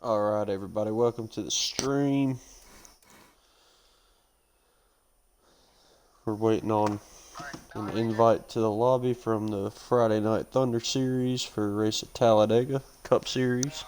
Alright, everybody, welcome to the stream. We're waiting on an invite to the lobby from the Friday Night Thunder Series for Race at Talladega Cup Series.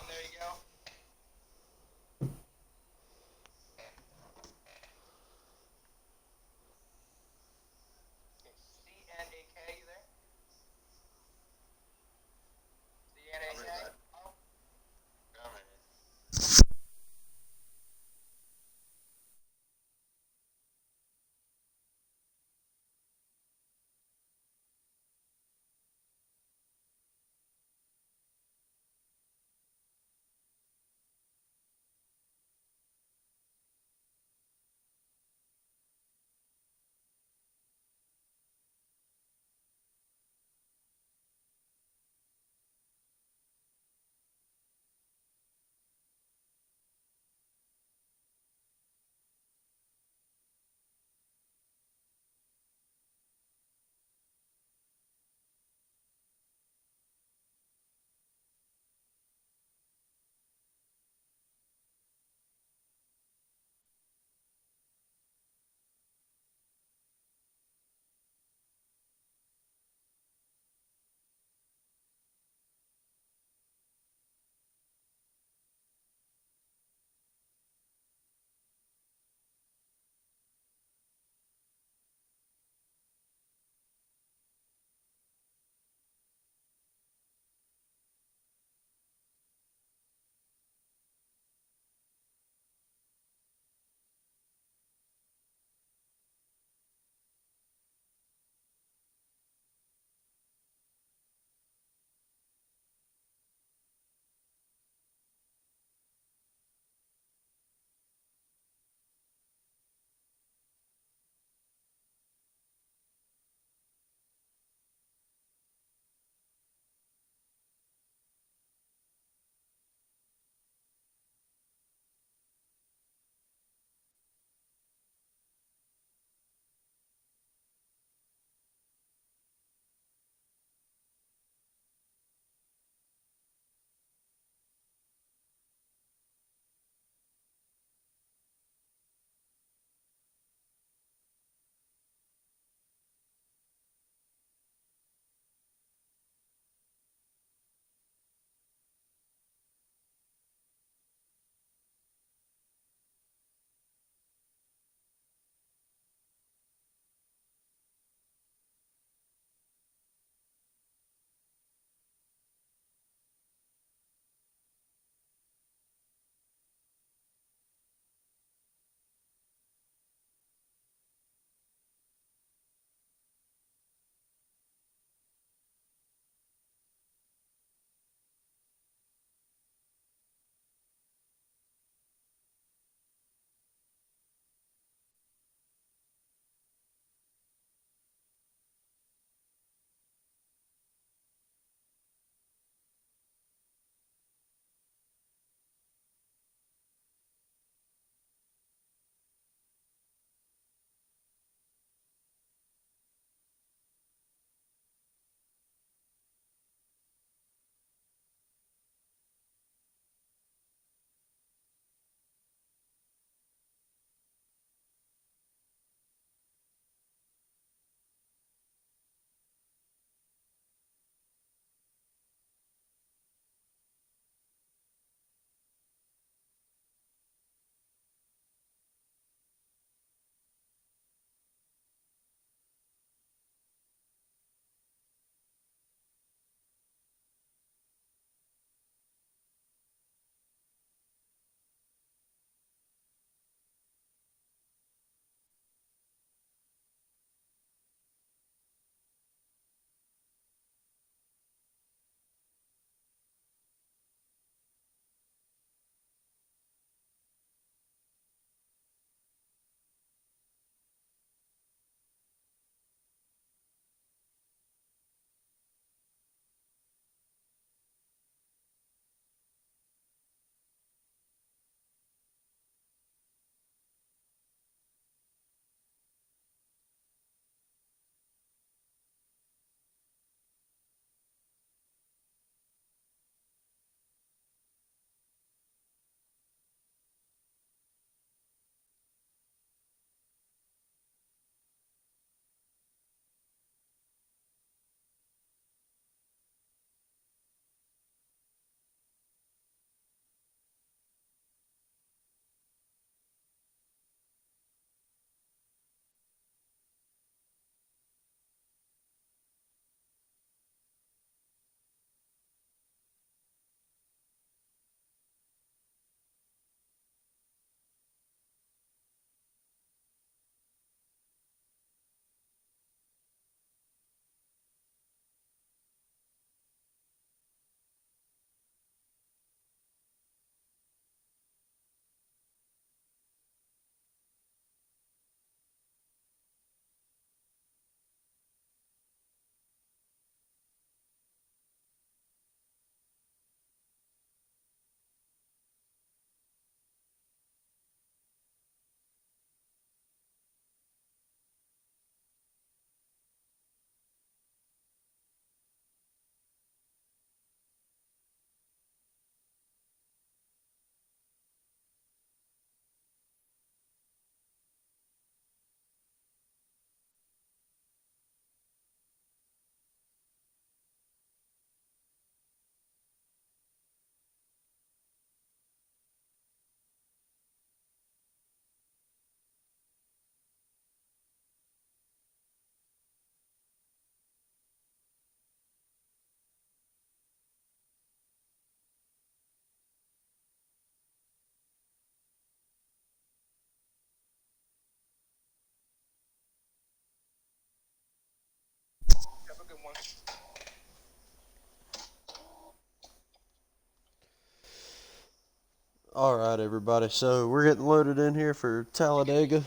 Alright, everybody, so we're getting loaded in here for Talladega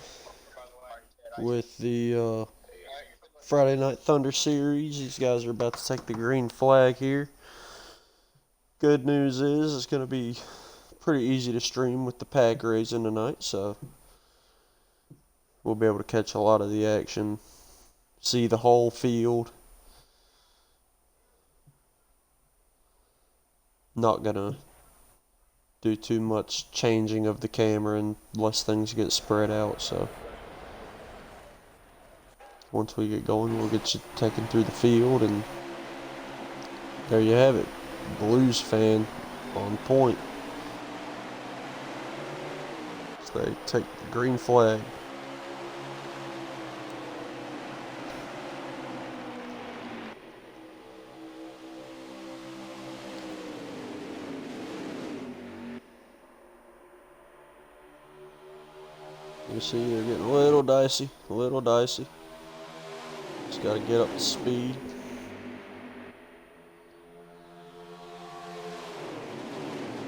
with the Friday Night Thunder series. These guys are about to take the green flag here. Good news is it's going to be pretty easy to stream with the pack racing tonight, so we'll be able to catch a lot of the action, see the whole field. Not going to do too much changing of the camera unless things get spread out, so once we get going, we'll get you taken through the field, and there you have it. Blues fan on point. So they take the green flag. You see, they're getting a little dicey, Just got to get up to speed.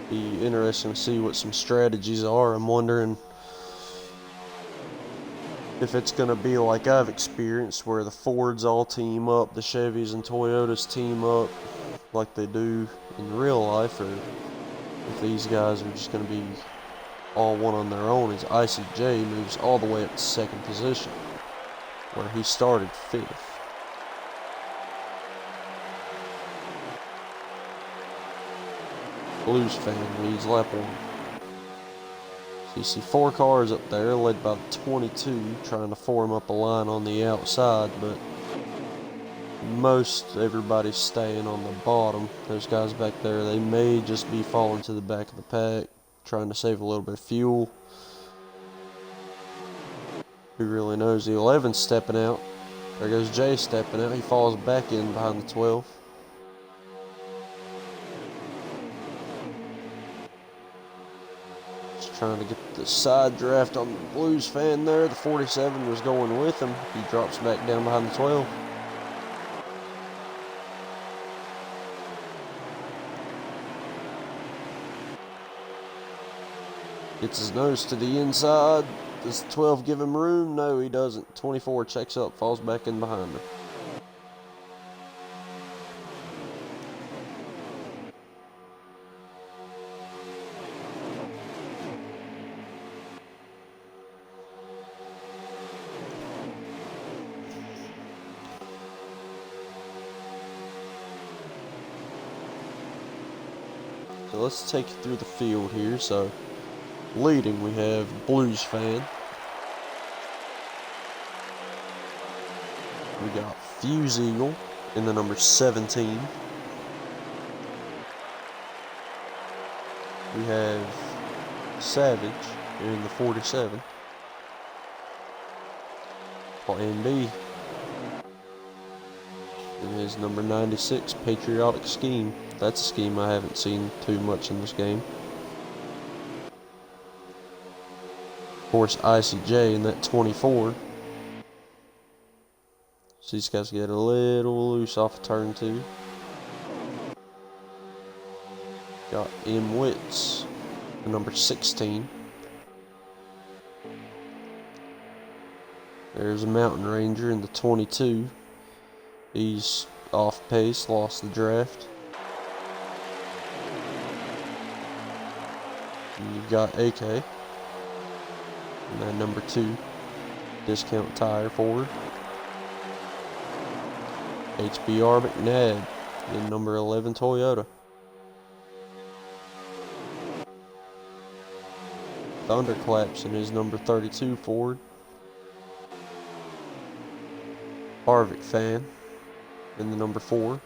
Be interesting to see what some strategies are. I'm wondering if it's going to be like I've experienced, where the Fords all team up, the Chevys and Toyotas team up like they do in real life, or if these guys are just going to be all one on their own, as ICJ moves all the way up to second position, where he started fifth. Blues fan leads lap 1. So you see 4 cars up there, led by the 22, trying to form up a line on the outside, but most everybody's staying on the bottom. Those guys back there, they may just be falling to the back of the pack, trying to save a little bit of fuel. Who really knows? The 11's stepping out. There goes Jay stepping out. He falls back in behind the 12. Just trying to get the side draft on the Blues fan there. The 47 was going with him. He drops back down behind the 12. Gets his nose to the inside. Does 12 give him room? No, he doesn't. 24 checks up, falls back in behind him. So let's take you through the field here. So leading, we have Blues fan. We got Fuse Eagle in the number 17. We have Savage in the 47. Plan B. And his number 96, Patriotic Scheme. That's a scheme I haven't seen too much in this game. Of course, ICJ in that 24. So these guys get a little loose off of turn 2. Got M. Witts, the number 16. There's a Mountain Ranger in the 22. He's off pace, lost the draft. And you've got AK. And then number 2, Discount Tire Ford. HBR McNabb in number 11 Toyota. Thunderclaps in his number 32 Ford. Harvick fan in the number 4.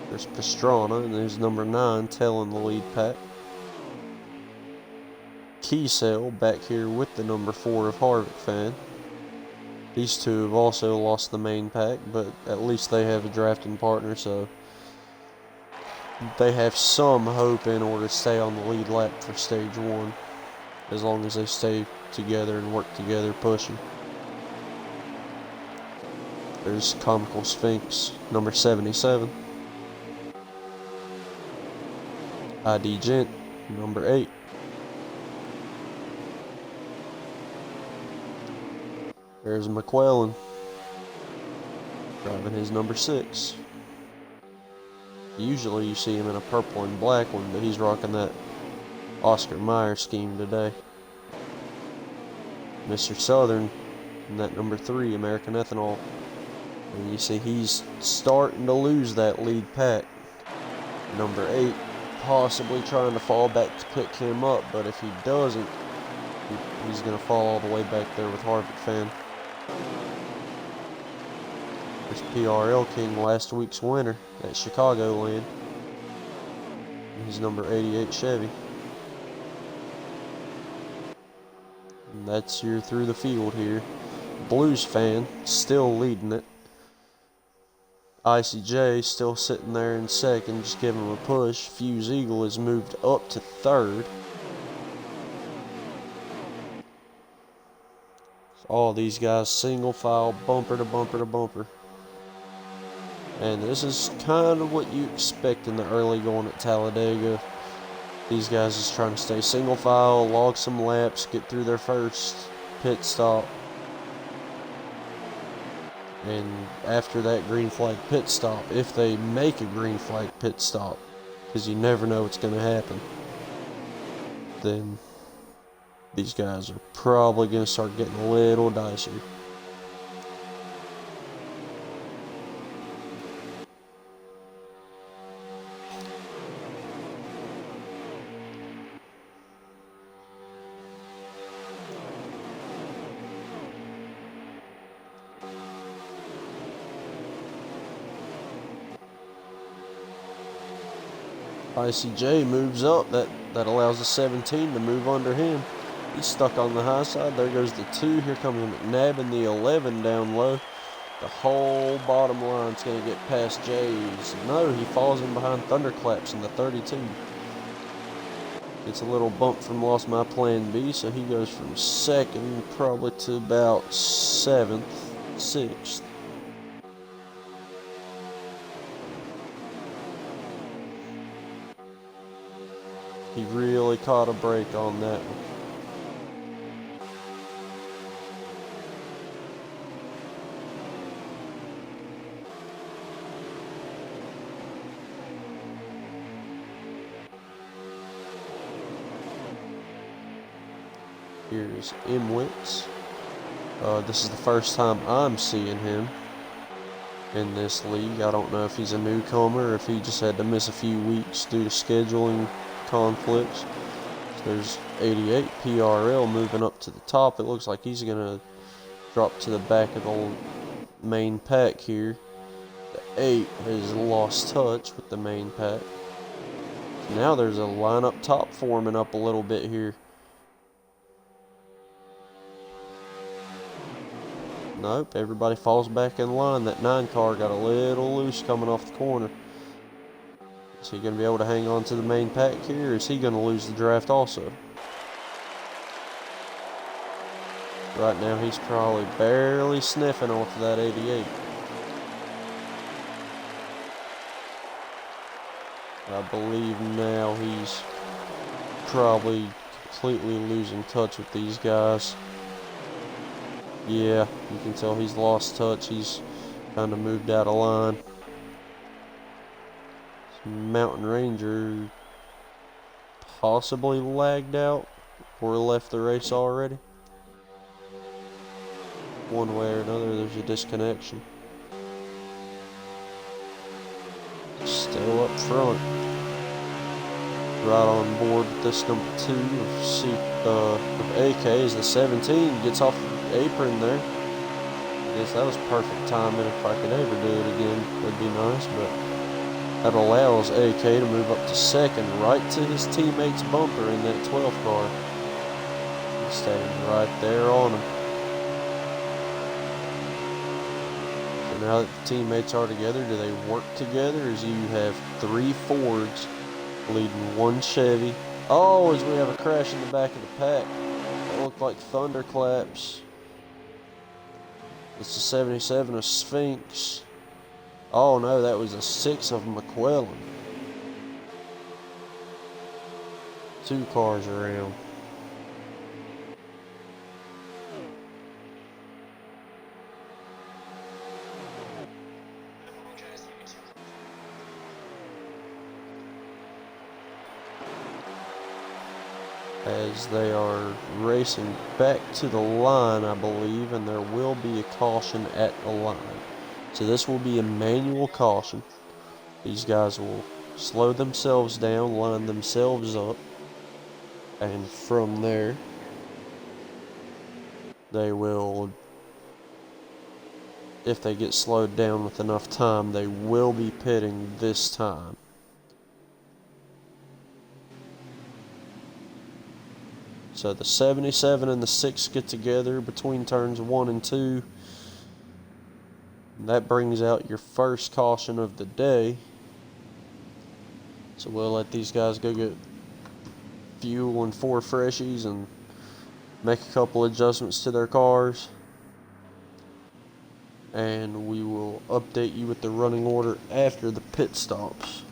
There's Pastrana and there's number 9 tailing the lead pack. Kiesel back here with the number 4 of Harvick fan. These two have also lost the main pack, but at least they have a drafting partner, so they have some hope in order to stay on the lead lap for stage 1. as long as they stay together and work together pushing. There's Comical Sphinx, number 77. ID Gent, number 8. There's McQuillan, driving his number 6. Usually you see him in a purple and black one, but he's rocking that Oscar Mayer scheme today. Mr. Southern in that number 3, American Ethanol. And you see he's starting to lose that lead pack. Number 8 possibly trying to fall back to pick him up, but if he doesn't, he's going to fall all the way back there with Harvick fan. There's PRL King, last week's winner at Chicagoland. He's number 88 Chevy. And that's your through the field here. Blues fan still leading it. ICJ still sitting there in second, just giving him a push. Fuse Eagle has moved up to third. So all these guys single file, bumper to bumper to bumper. And this is kind of what you expect in the early going at Talladega. These guys is trying to stay single file, log some laps, get through their first pit stop. And after that green flag pit stop, if they make a green flag pit stop, because you never know what's going to happen, then these guys are probably going to start getting a little dicey. ICJ moves up. That allows the 17 to move under him. He's stuck on the high side. There goes the 2. Here comes McNabb in the 11 down low. The whole bottom line's going to get past Jay's. No, he falls in behind Thunderclaps in the 32. Gets a little bump from Lost My Plan B, so he goes from second probably to about 7th, 6th. He really caught a break on that one. Here's Imwitz. This is the first time I'm seeing him in this league. I don't know if he's a newcomer or if he just had to miss a few weeks due to scheduling conflicts. There's 88 PRL moving up to the top. It looks like he's going to drop to the back of the main pack here. The 8 has lost touch with the main pack. Now there's a line up top forming up a little bit here. Nope, everybody falls back in line. That 9 car got a little loose coming off the corner. Is he going to be able to hang on to the main pack here, or is he going to lose the draft also? Right now, he's probably barely sniffing off of that 88. I believe now he's probably completely losing touch with these guys. Yeah, you can tell he's lost touch. He's kind of moved out of line. Mountain Ranger possibly lagged out or left the race already. One way or another, there's a disconnection. Still up front. Right on board with this number 2 of AK as the 17 gets off the apron there. I guess that was perfect timing. If I could ever do it again, that'd be nice, but that allows AK to move up to second, right to his teammate's bumper in that 12 car. He's staying right there on him. So now that the teammates are together, do they work together as you have 3 Fords leading 1 Chevy? Oh, as we have a crash in the back of the pack. look like thunderclaps. It's a 77 of Sphinx. Oh no, that was a 6 of McQuillan. 2 cars around. As they are racing back to the line, I believe, and there will be a caution at the line. So this will be a manual caution. These guys will slow themselves down, line themselves up, and from there, they will, if they get slowed down with enough time, they will be pitting this time. So the 77 and the 6 get together between turns 1 and 2. That brings out your first caution of the day. So we'll let these guys go get fuel and 4 freshies and make a couple adjustments to their cars. And we will update you with the running order after the pit stops.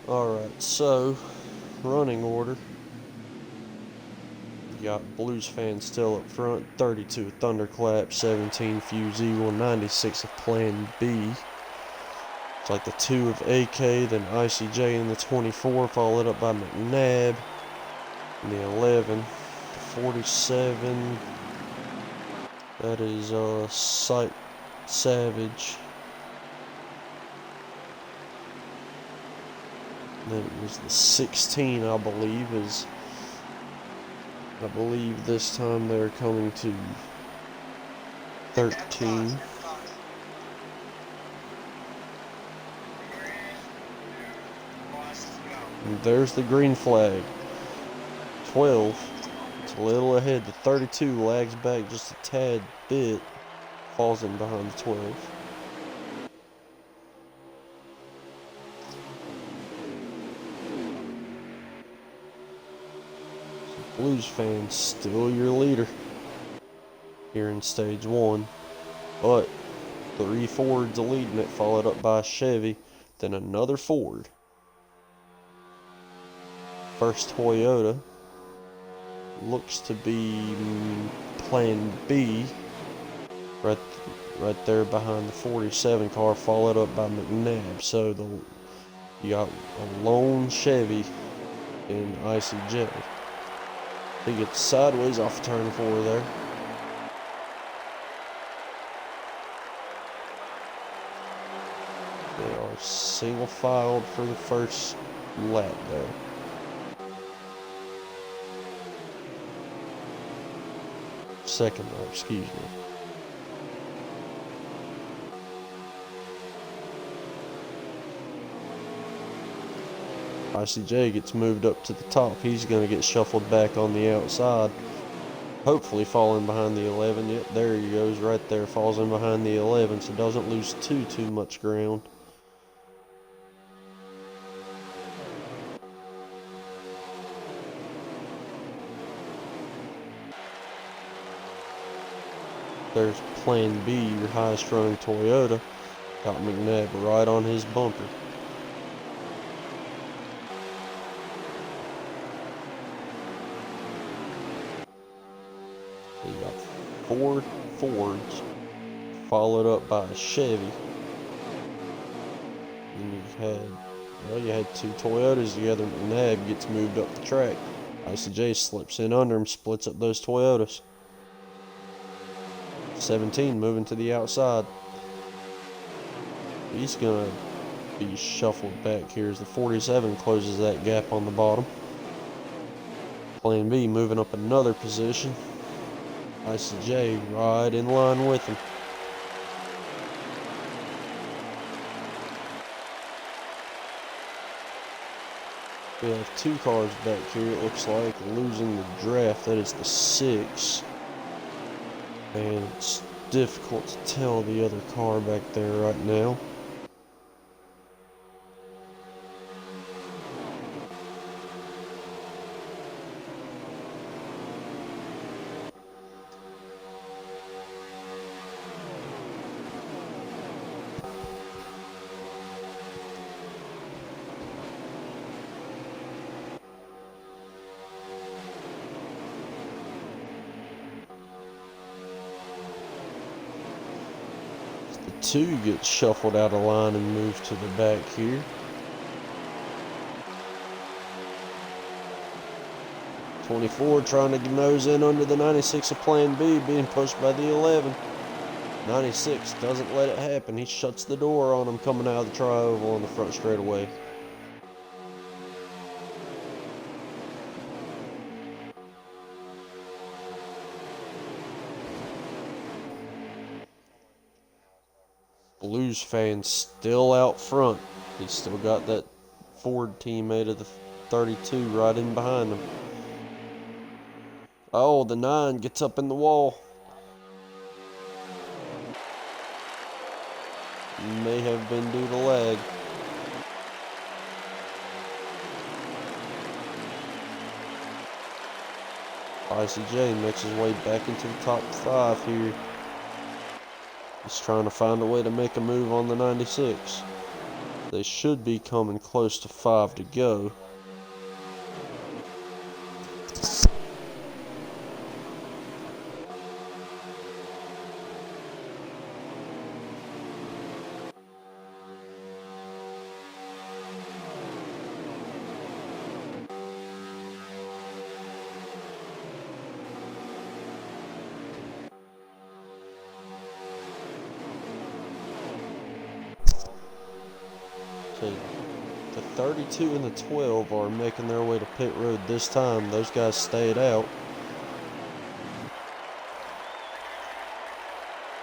Alright, so running order. You got Blues fans still up front. 32 Thunderclap, 17 Fuse Eagle, 96 of Plan B. It's like the 2 of AK, then ICJ in the 24, followed up by McNabb in the 11. 47, that is Sight Savage. Then it was the 16, I believe, I believe this time they're coming to 13. And there's the green flag. 12. It's a little ahead. The 32 lags back just a tad bit. Falls in behind the 12. Blues fans, still your leader here in stage 1, but 3 Fords are leading it, followed up by a Chevy, then another Ford, first Toyota, looks to be Plan B, right there behind the 47 car, followed up by McNabb. So you got a lone Chevy in ICJ. He gets sideways off turn 4 there. They are single filed for the first lap there. Second lap, excuse me. ICJ gets moved up to the top. He's going to get shuffled back on the outside. Hopefully falling behind the 11. Yep, there he goes right there. Falls in behind the 11, so doesn't lose too much ground. There's Plan B, your highest running Toyota. Got McNabb right on his bumper. So you got 4 Fords, followed up by a Chevy. Then you had 2 Toyotas together. McNabb gets moved up the track. ICJ slips in under him, splits up those Toyotas. 17 moving to the outside. He's gonna be shuffled back here as the 47 closes that gap on the bottom. Plan B moving up another position. ICJ right in line with him. We have 2 cars back here, it looks like, losing the draft. That is the 6. And it's difficult to tell the other car back there right now. The 2 gets shuffled out of line and moved to the back here. '24 trying to nose in under the 96 of Plan B, being pushed by the 11. 96 doesn't let it happen. He shuts the door on him coming out of the tri-oval on the front straightaway. Blues fan still out front. He's still got that Ford teammate of the 32 right in behind him. Oh, the 9 gets up in the wall. May have been due to lag. ICJ makes his way back into the top 5 here. He's trying to find a way to make a move on the 96. They should be coming close to 5 to go. So the 32 and the 12 are making their way to pit road this time. Those guys stayed out.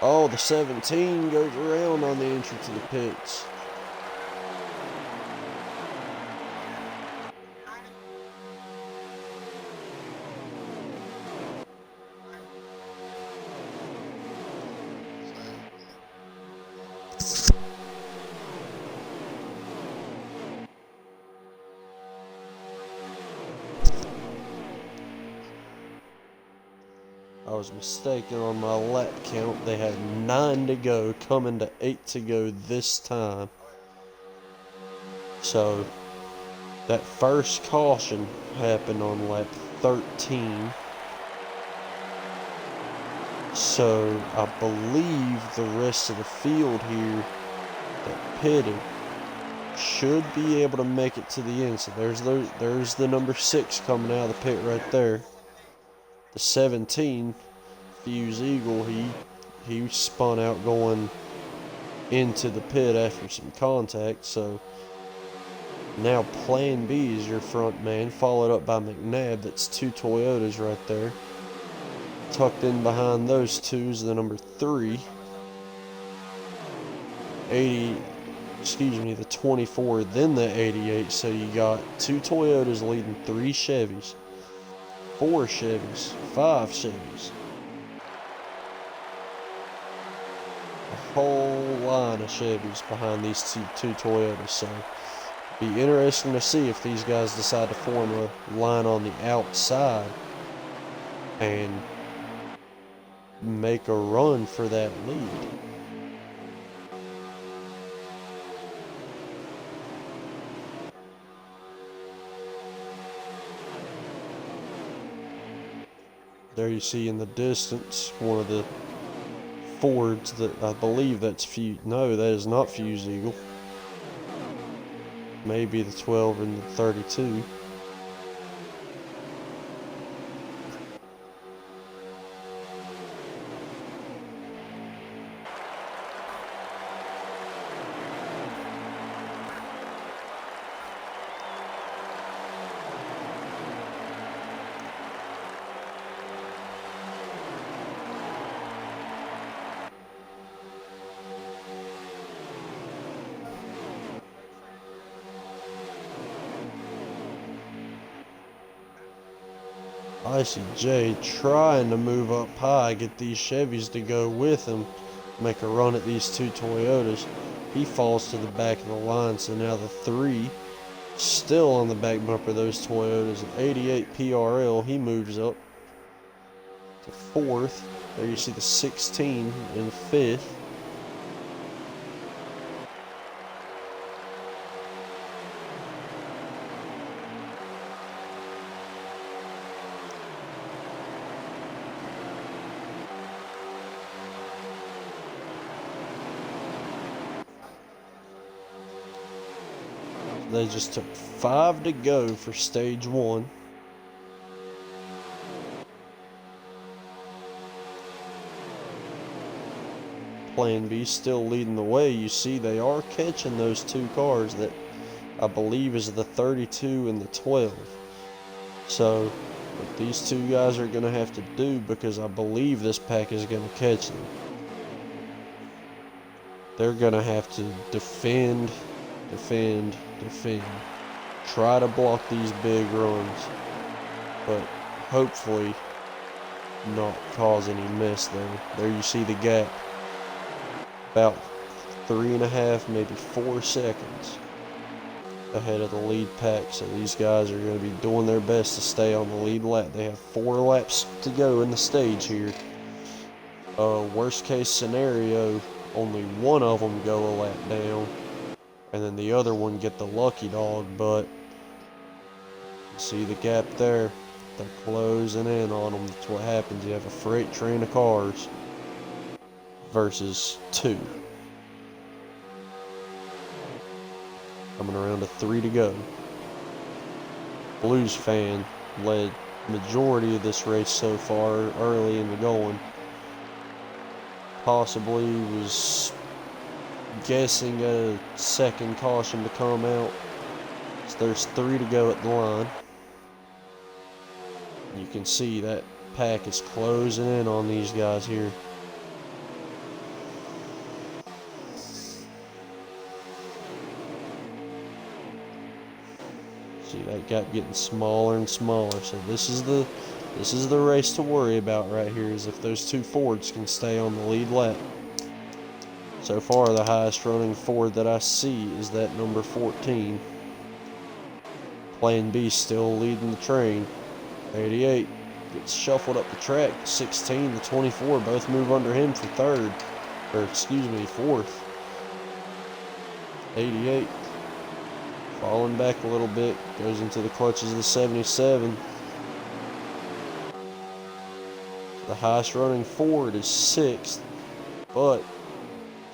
Oh, the 17 goes around on the entry to the pits. I was mistaken on my lap count. They had 9 to go, coming to 8 to go this time. So that first caution happened on lap 13. So I believe the rest of the field here that pitted should be able to make it to the end. So there's the number 6 coming out of the pit right there. The 17, Fuse Eagle, he spun out going into the pit after some contact. So now Plan B is your front man, followed up by McNabb. That's 2 Toyotas right there. Tucked in behind those two is the number 3. The 24, then the 88. So you got 2 Toyotas leading 3 Chevys, 4 Chevys, 5 Chevys. A whole line of Chevys behind these two Toyotas. So be interesting to see if these guys decide to form a line on the outside and make a run for that lead. There you see in the distance one of the Fords that I believe that's no, that is not Fuse Eagle. Maybe the 12 and the 32. Icy J trying to move up high, get these Chevys to go with him, make a run at these 2 Toyotas. He falls to the back of the line, so now the 3 still on the back bumper of those Toyotas. An 88 PRL, he moves up to 4th. There you see the 16 in 5th. They just took 5 to go for stage 1. Plan B still leading the way. You see they are catching those 2 cars that I believe is the 32 and the 12. So what these 2 guys are going to have to do, because I believe this pack is going to catch them, they're going to have to defend, try to block these big runs, but hopefully not cause any mess there. There you see the gap, about 3.5, maybe 4 seconds ahead of the lead pack. So these guys are going to be doing their best to stay on the lead lap. They have 4 laps to go in the stage here. Worst case scenario, only one of them go a lap down, and then the other one get the lucky dog. But you see the gap there, they're closing in on them. That's what happens. You have a freight train of cars versus 2. Coming around to 3 to go. Blues fan led majority of this race so far early in the going. Possibly was guessing a second caution to come out. So there's 3 to go at the line. You can see that pack is closing in on these guys here. See that gap getting smaller and smaller. So this is the race to worry about right here, is if those 2 Fords can stay on the lead lap. So far the highest running Ford that I see is that number 14. Plan B still leading the train. 88 gets shuffled up the track. 16, the 24 both move under him for 3rd, or excuse me, 4th. 88 falling back a little bit, goes into the clutches of the 77. The highest running Ford is 6th, but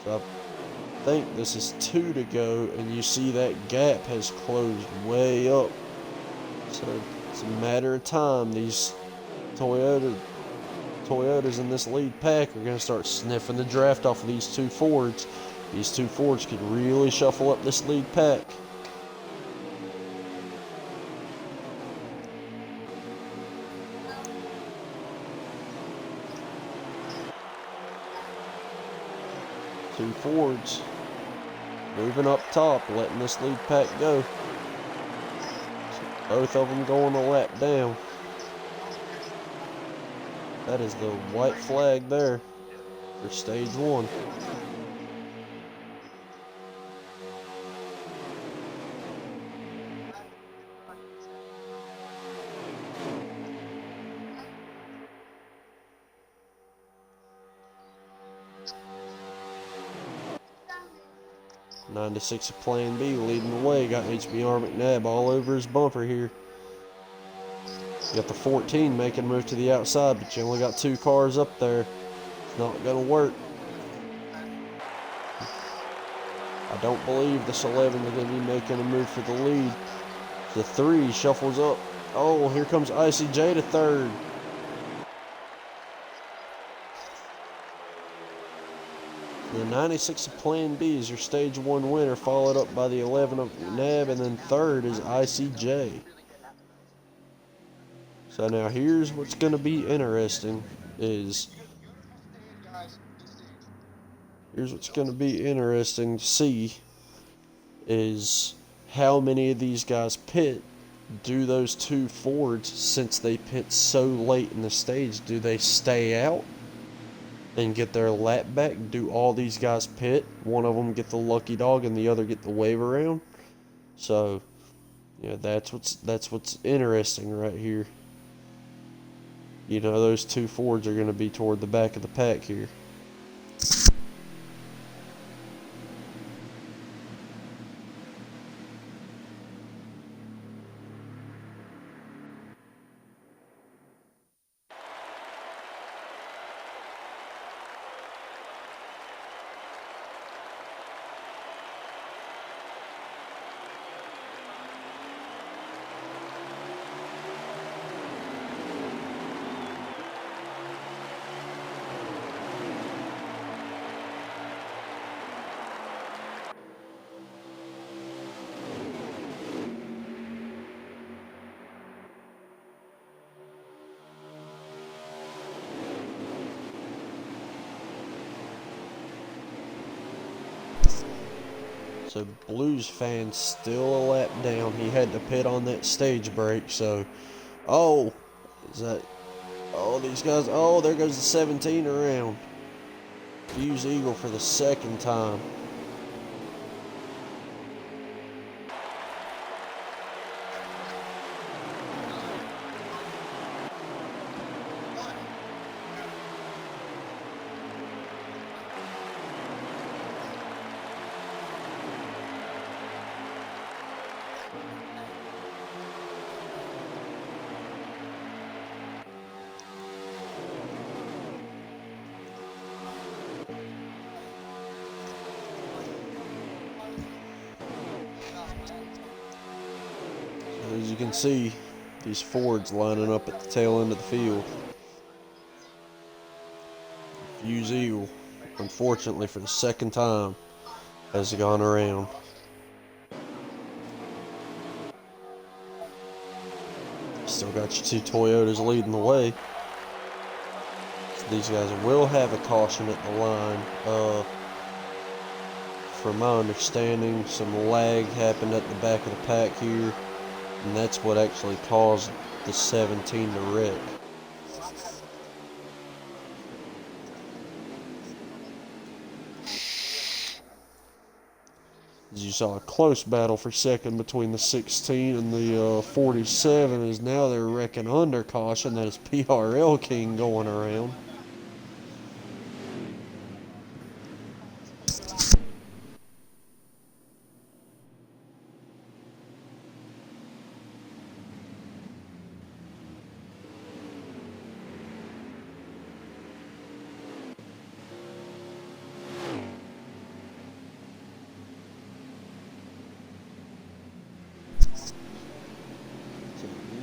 so I think this is 2 to go, and you see that gap has closed way up. So it's a matter of time. These Toyotas in this lead pack are going to start sniffing the draft off of these two Fords. These two Fords could really shuffle up this lead pack. Two Fords moving up top, letting this lead pack go. Both of them going a lap down. That is the white flag there for stage 1. '96 of Plan B leading the way. Got HBR McNabb all over his bumper here. You got the 14 making a move to the outside, but you only got 2 cars up there. It's not going to work. I don't believe this 11 is going to be making a move for the lead. The 3 shuffles up. Oh, here comes ICJ to 3rd. The 96 of Plan B is your stage 1 winner, followed up by the 11 of McNabb, and then 3rd is ICJ. So now here's what's going to be interesting to see is how many of these guys pit. Do those two Fords, since they pit so late in the stage, do they stay out and get their lap back? Do all these guys pit? One of them get the lucky dog and the other get the wave around? So, yeah, that's what's interesting right here. You know, those two Fords are going to be toward the back of the pack here. So Blues fan still a lap down. He had to pit on that stage break. So, oh, is that? Oh, these guys. Oh, there goes the 17 around. Fuse Eagle for the 2nd time. As you can see, these Fords lining up at the tail end of the field. Fuse Eagle, unfortunately for the 2nd time, has gone around. Still got your two Toyotas leading the way. These guys will have a caution at the line. From my understanding, some lag happened at the back of the pack here, and that's what actually caused the 17 to wreck. As you saw, a close battle for 2nd between the 16 and the 47, as now they're wrecking under caution. That is PRL King going around.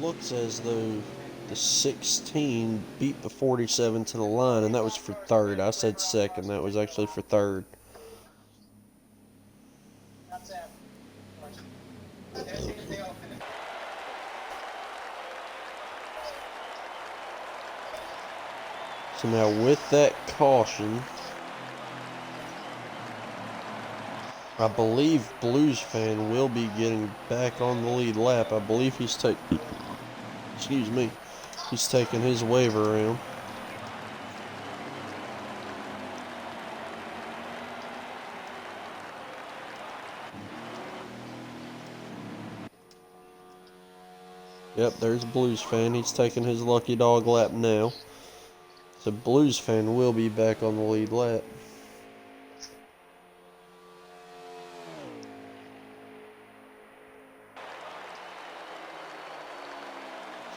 looks as though the 16 beat the 47 to the line, and that was for third. I said second. That was actually for third. So now with that caution, I believe Blues fan will be getting back on the lead lap. I believe he's taking his waiver around. Yep, there's Blues fan. He's taking his lucky dog lap now. So Blues fan will be back on the lead lap.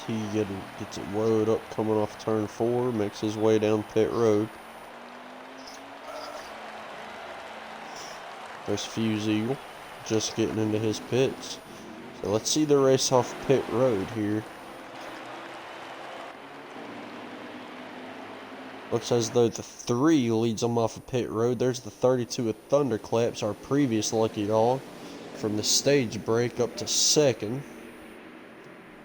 He gets it woed up coming off turn 4, makes his way down pit road. There's Fuse Eagle just getting into his pits. So let's see the race off pit road here. Looks as though the 3 leads them off of pit road. There's the 32 of Thunderclaps, our previous lucky dog, from the stage break up to second.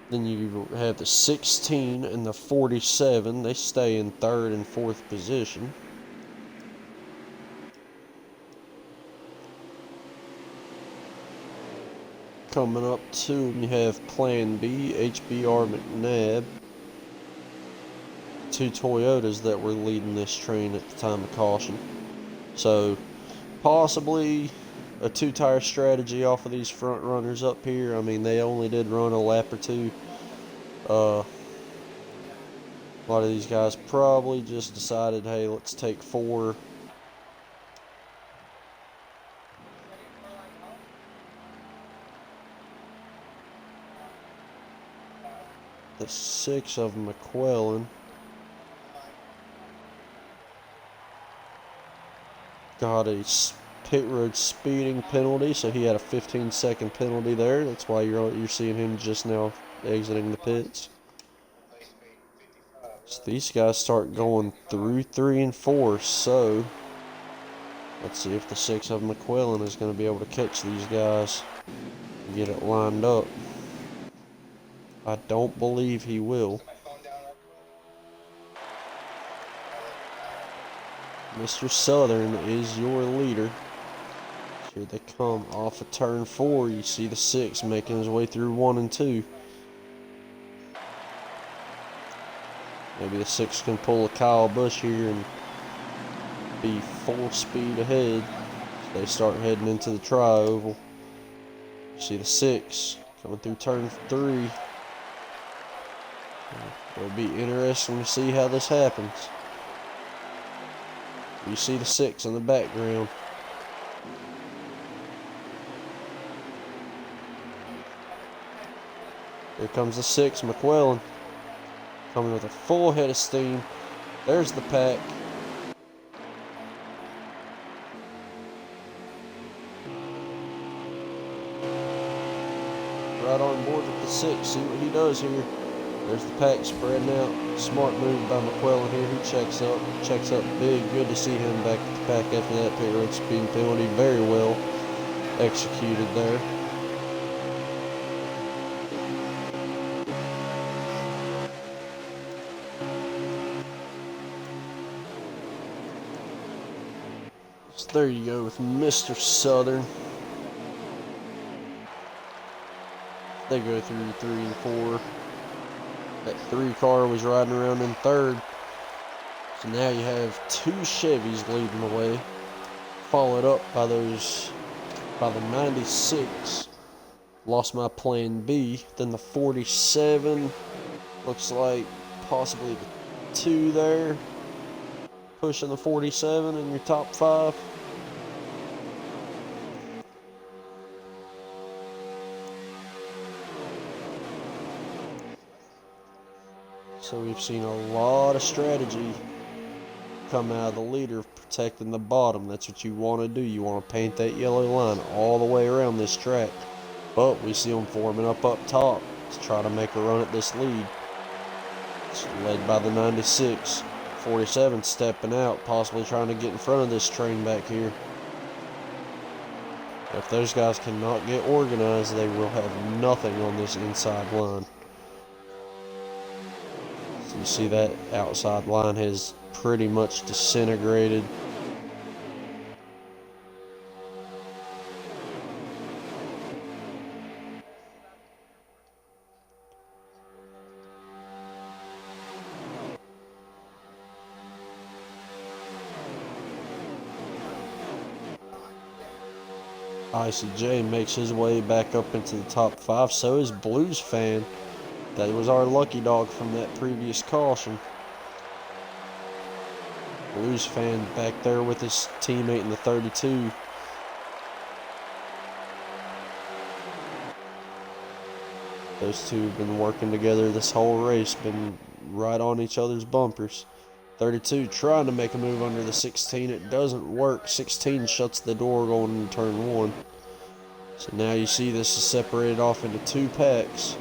Then you have the 16 and the 47. They stay in third and fourth position. Coming up to them, you have Plan B, HBR McNabb. 2 Toyotas that were leading this train at the time of caution. So possibly a 2-tire strategy off of these front runners up here. I mean, they only did run a lap or 2. A lot of these guys probably just decided, hey, let's take 4. The 6 of McQuillan got a pit road speeding penalty, so he had a 15-second penalty there. That's why you're seeing him just now exiting the pits. So these guys start going through 3 and 4, so let's see if the 6 of McQuillan is going to be able to catch these guys and get it lined up. I don't believe he will. Mr. Southern is your leader. Here they come off of turn 4. You see the 6 making his way through 1 and 2. Maybe the 6 can pull a Kyle Busch here and be full speed ahead. So they start heading into the tri-oval. You see the 6 coming through turn 3. It'll be interesting to see how this happens. You see the 6 in the background. Here comes the 6, McQuillan, coming with a full head of steam. There's the pack. Right on board with the 6. See what he does here. There's the pack spreading out. Smart move by McQuillan here. He checks up big. Good to see him back at the pack after that pit road speeding penalty. Very well executed there. So there you go with Mr. Southern. They go through 3 and 4. That 3 car was riding around in third. So now you have 2 Chevys leading the way, followed up by the 96. Lost my Plan B. Then the 47. Looks like possibly the 2 there, pushing the 47 in your top 5. So we've seen a lot of strategy come out of the leader protecting the bottom. That's what you want to do. You want to paint that yellow line all the way around this track. But we see them forming up top. to try to make a run at this lead. It's led by the 96. 47 stepping out, possibly trying to get in front of this train back here. If those guys cannot get organized, they will have nothing on this inside line. So you see that outside line has pretty much disintegrated. ICJ makes his way back up into the top 5. So is Blues Fan. That was our lucky dog from that previous caution. Blues Fan back there with his teammate in the 32. Those two have been working together this whole race, been right on each other's bumpers. 32 trying to make a move under the 16. It doesn't work. 16 shuts the door going into turn 1. So now you see this is separated off into 2 packs.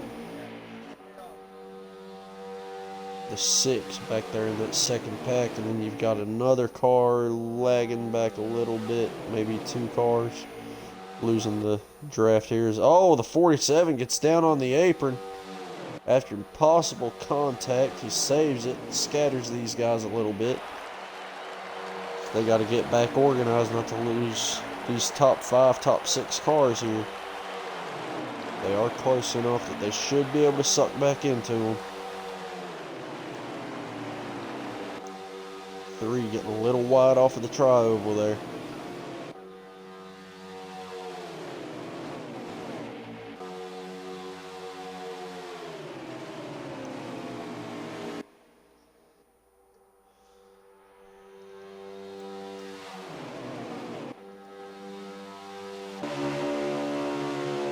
The 6 back there in that second pack, and then you've got another car lagging back a little bit, maybe 2 cars. Losing the draft here is, oh, the 47 gets down on the apron. After possible contact, he saves it, scatters these guys a little bit. They got to get back organized not to lose these top 5, top 6 cars here. They are close enough that they should be able to suck back into them. 3 getting a little wide off of the tri-oval there.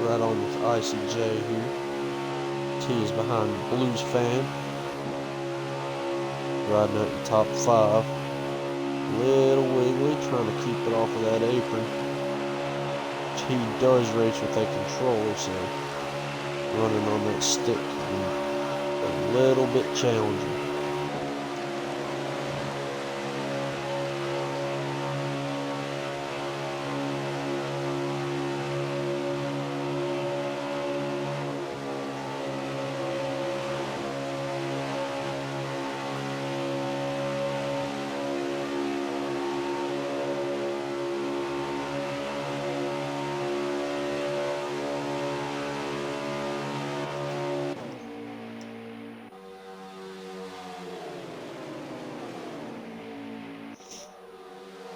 Right on with ICJ here. T is behind Blues Fan. Riding out the top 5. Little wiggly, trying to keep it off of that apron. He does race with that controller, so running on that stick can be a little bit challenging.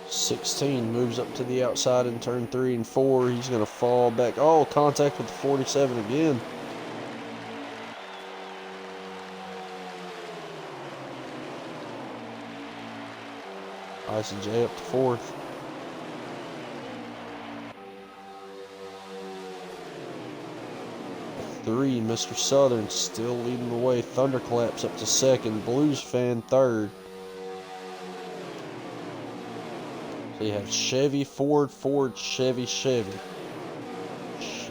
.16 moves up to the outside in turn 3 and 4. He's going to fall back. Oh, contact with the 47 again. ICJ up to 4th. Three, Mr. Southern still leading the way. Thunderclaps up to 2nd. Blues Fan 3rd. So you have Chevy, Ford, Ford, Chevy, Chevy.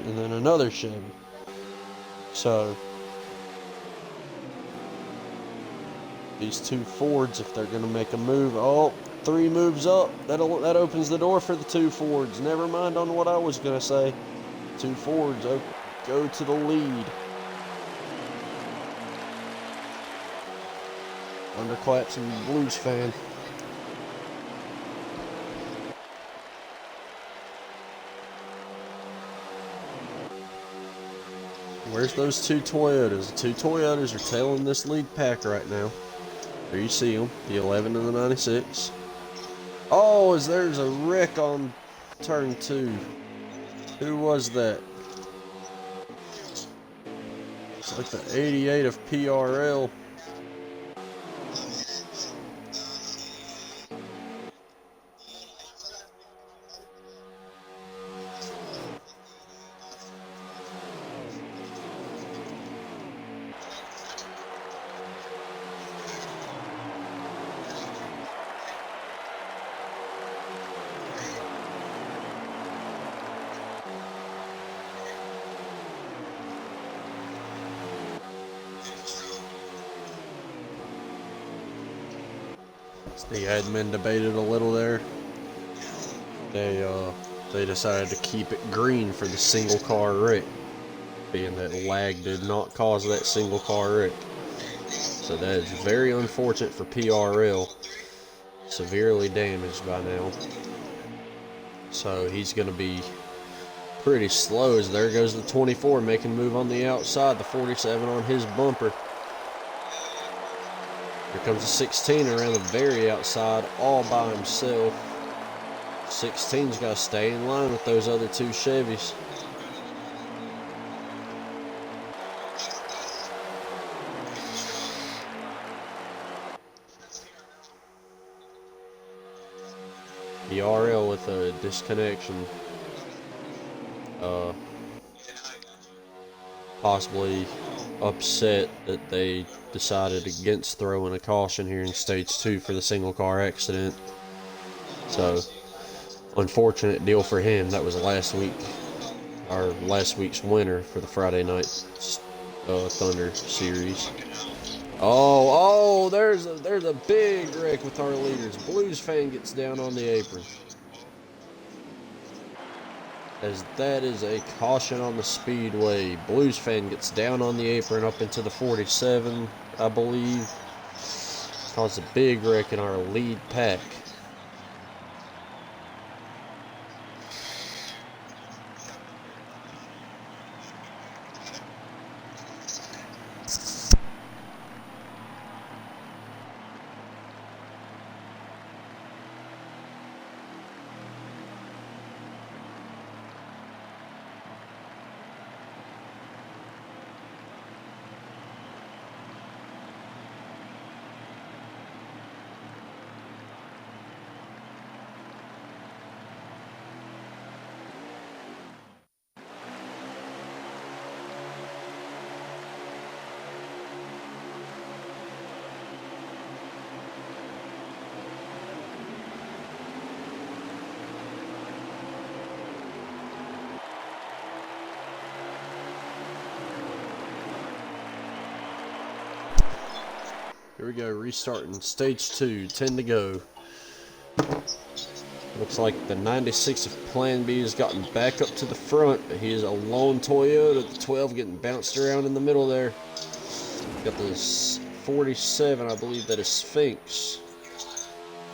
And then another Chevy. So these 2 Fords, if they're going to make a move. Oh, 3 moves up. That opens the door for the 2 Fords. Never mind on what I was going to say. 2 Fords go to the lead. Thunderclaps and Blues Fan. Where's those 2 Toyotas? The 2 Toyotas are tailing this lead pack right now. There you see them, the 11 and the 96. Oh, there's a wreck on turn 2. Who was that? It's like the 88 of PRL. The admin debated a little there. They decided to keep it green for the single car wreck, being that lag did not cause that single car wreck. So that is very unfortunate for PRL. Severely damaged by now. So he's going to be pretty slow, as there goes the 24 making a move on the outside, the 47 on his bumper. Here comes the 16 around the very outside all by himself. 16's got to stay in line with those other two Chevys. PRL with a disconnection. Possibly upset that they decided against throwing a caution here in stage 2 for the single car accident. So, unfortunate deal for him. That was last week's winner for the Friday night Thunder series. Oh, there's a big wreck with our leaders. Blues fan gets down on the apron, as that is a caution on the speedway. Blues fan gets down on the apron up into the 47, I believe. Caused a big wreck in our lead pack. Here we go, restarting stage 2, 10 to go. Looks like the 96 of Plan B has gotten back up to the front, but he is a lone Toyota. The 12 getting bounced around in the middle there. Got this 47, I believe that is Sphinx.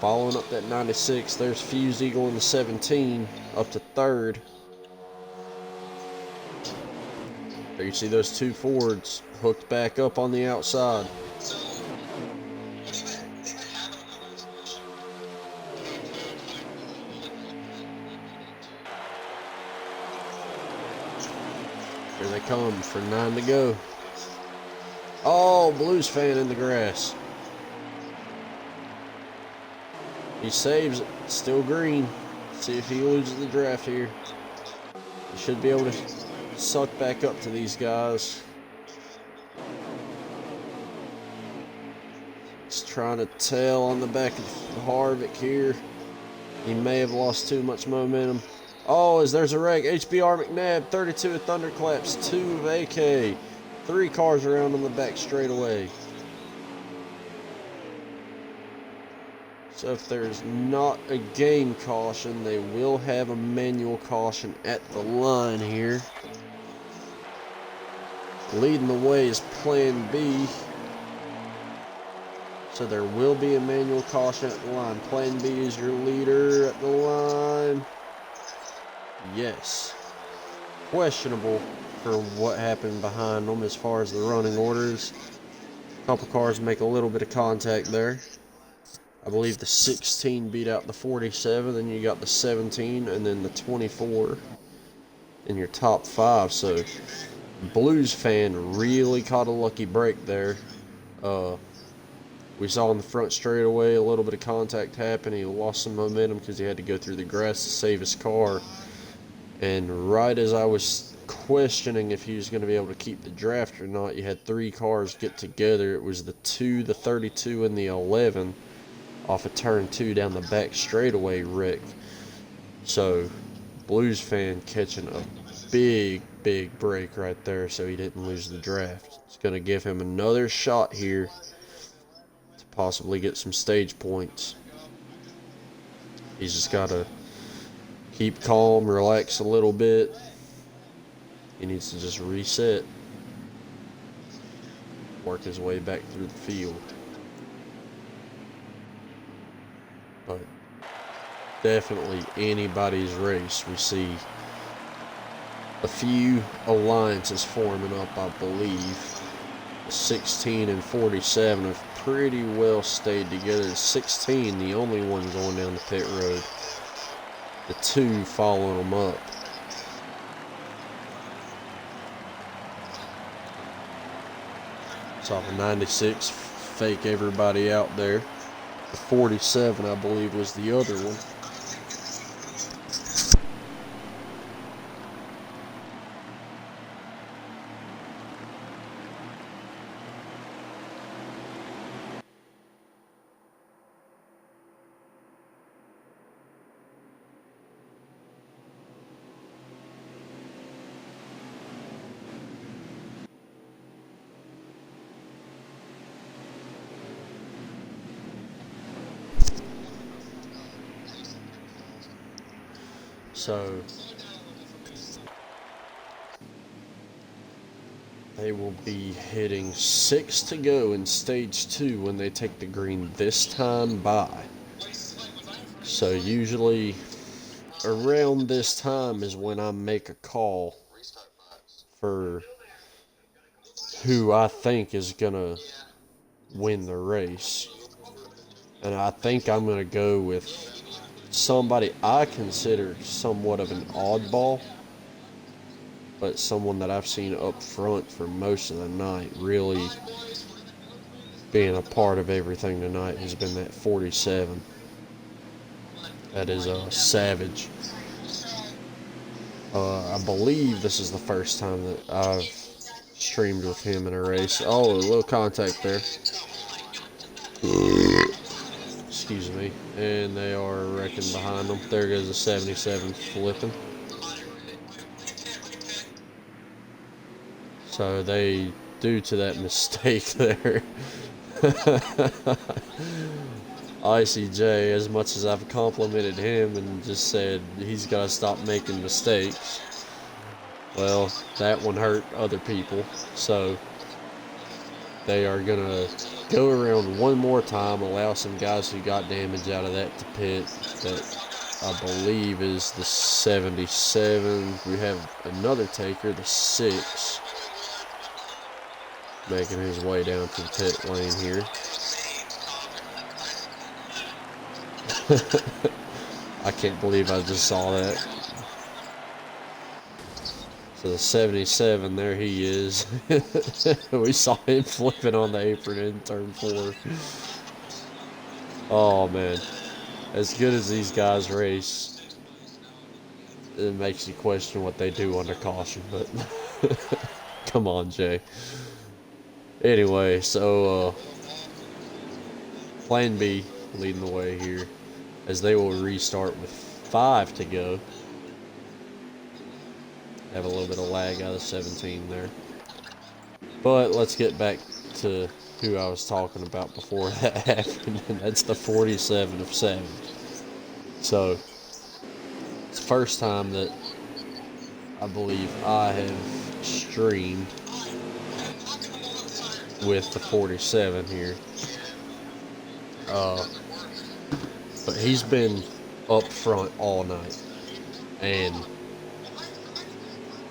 Following up that 96, there's Fuse Eagle in the 17, up to third. There you see those two Fords hooked back up on the outside. Here they come for 9 to go. Oh, Blues fan in the grass. He saves it. Still green. See if he loses the draft here. He should be able to suck back up to these guys. He's trying to tail on the back of Harvick here. He may have lost too much momentum. Oh, as there's a wreck. HBR McNabb, 32 of Thunderclaps, 2 of AK. 3 cars around on the back straightaway. So if there's not a game caution, they will have a manual caution at the line here. Leading the way is Plan B. So there will be a manual caution at the line. Plan B is your leader at the line. Yes. Questionable for what happened behind them as far as the running orders. A couple cars make a little bit of contact there. I believe the 16 beat out the 47, then you got the 17, and then the 24 in your top 5. So Blues fan really caught a lucky break there. We saw in the front straightaway a little bit of contact happen. He lost some momentum because he had to go through the grass to save his car. And right as I was questioning if he was going to be able to keep the draft or not, you had 3 cars get together. It was the 2, the 32, and the 11 off of turn 2 down the back straightaway wreck. So Blues fan catching a big break right there, so he didn't lose the draft. It's going to give him another shot here to possibly get some stage points. He's just got to keep calm, relax a little bit. He needs to just reset, work his way back through the field. But definitely anybody's race. We see a few alliances forming up, I believe. 16 and 47 have pretty well stayed together. 16, the only one going down the pit road. The 2 following them up. Saw the 96 fake everybody out there. The 47, I believe, was the other one. So they will be hitting 6 to go in stage 2 when they take the green this time by. So usually around this time is when I make a call for who I think is gonna win the race. And I think I'm gonna go with somebody I consider somewhat of an oddball, but someone that I've seen up front for most of the night, really being a part of everything tonight, has been that 47. That is Savage. I believe this is the first time that I've streamed with him in a race. Oh, a little contact there. Excuse me. And they are wrecking behind them. There goes the 77 flipping. So they, due to that mistake there, Icy J, as much as I've complimented him and just said he's got to stop making mistakes, well, that one hurt other people. So they are going to go around one more time, allow some guys who got damage out of that to pit. That I believe is the 77. We have another taker, the 6, making his way down to the pit lane here. I can't believe I just saw that. So the 77, there he is. We saw him flipping on the apron in turn 4. Oh man, as good as these guys race, it makes you question what they do under caution, but come on, Jay. Anyway, so Plan B leading the way here, as they will restart with 5 to go. Have a little bit of lag out of 17 there. But let's get back to who I was talking about before that happened, and that's the 47 of Savage. So it's the first time that I believe I have streamed with the 47 here. But he's been up front all night, and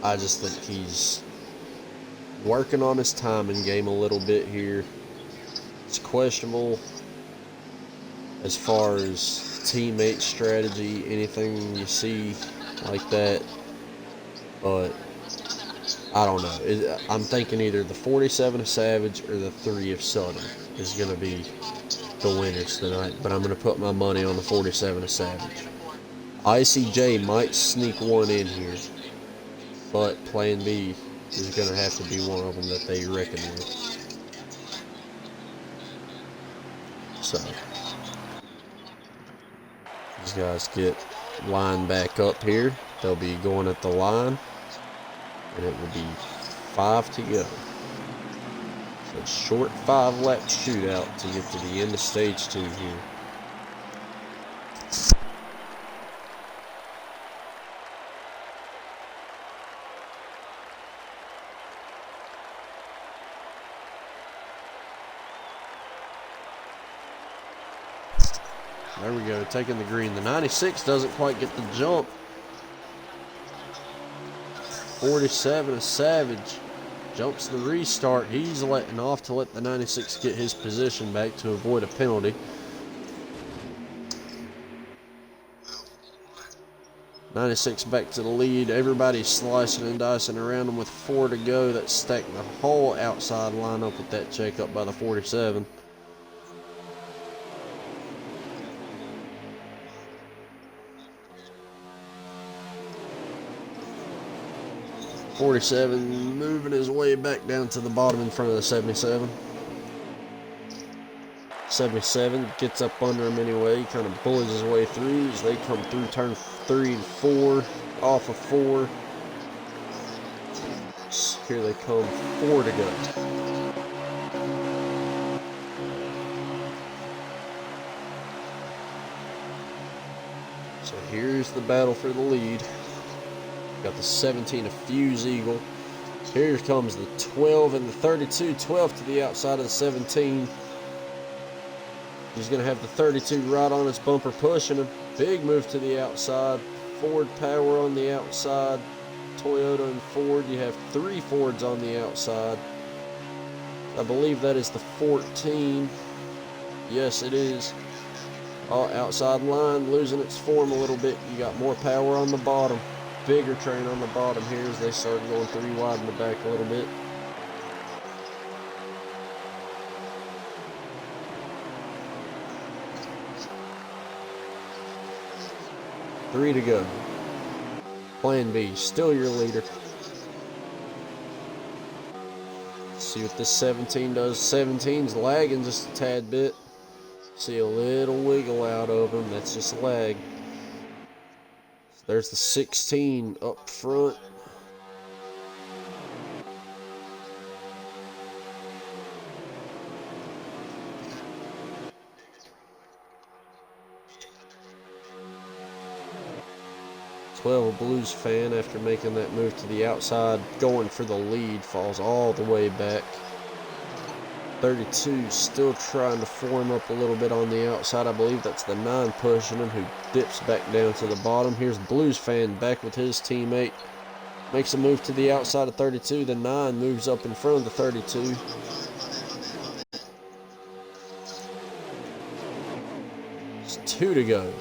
I just think he's working on his timing game a little bit here. It's questionable as far as teammate strategy, anything you see like that, but I don't know. I'm thinking either the 47 of Savage or the 3 of Sutton is going to be the winners tonight, but I'm going to put my money on the 47 of Savage. ICJ might sneak one in here, but Plan B is going to have to be one of them that they reckon with. So these guys get lined back up here. They'll be going at the line, and it will be 5 to go. A short 5-lap shootout to get to the end of stage 2 here. There we go, taking the green. The 96 doesn't quite get the jump. 47 is Savage. Jumps the restart. He's letting off to let the 96 get his position back to avoid a penalty. 96 back to the lead. Everybody's slicing and dicing around him with 4 to go. That's stacked the whole outside lineup with that check up by the 47. .47 moving his way back down to the bottom in front of the 77. 77 gets up under him anyway, kind of bullies his way through as they come through turn 3 and 4, off of 4. Here they come, 4 to go. So here's the battle for the lead. Got the 17 of Fuse Eagle. Here comes the 12 and the 32. 12 to the outside of the 17. He's going to have the 32 right on his bumper pushing him. Big move to the outside. Ford Power on the outside. Toyota and Ford. You have 3 Fords on the outside. I believe that is the 14. Yes, it is. Outside line losing its form a little bit. You got more power on the bottom. Bigger train on the bottom here as they start going 3 wide in the back a little bit. Three to go. Plan B, still your leader. See what this 17 does. 17's lagging just a tad bit. See a little wiggle out of him. That's just lag. There's the 16 up front. A Blues fan, after making that move to the outside, going for the lead, falls all the way back. 32 still trying to form up a little bit on the outside. I believe that's the 9 pushing him, who dips back down to the bottom. Here's Blues fan back with his teammate. Makes a move to the outside of 32. The 9 moves up in front of the 32. It's 2 to go.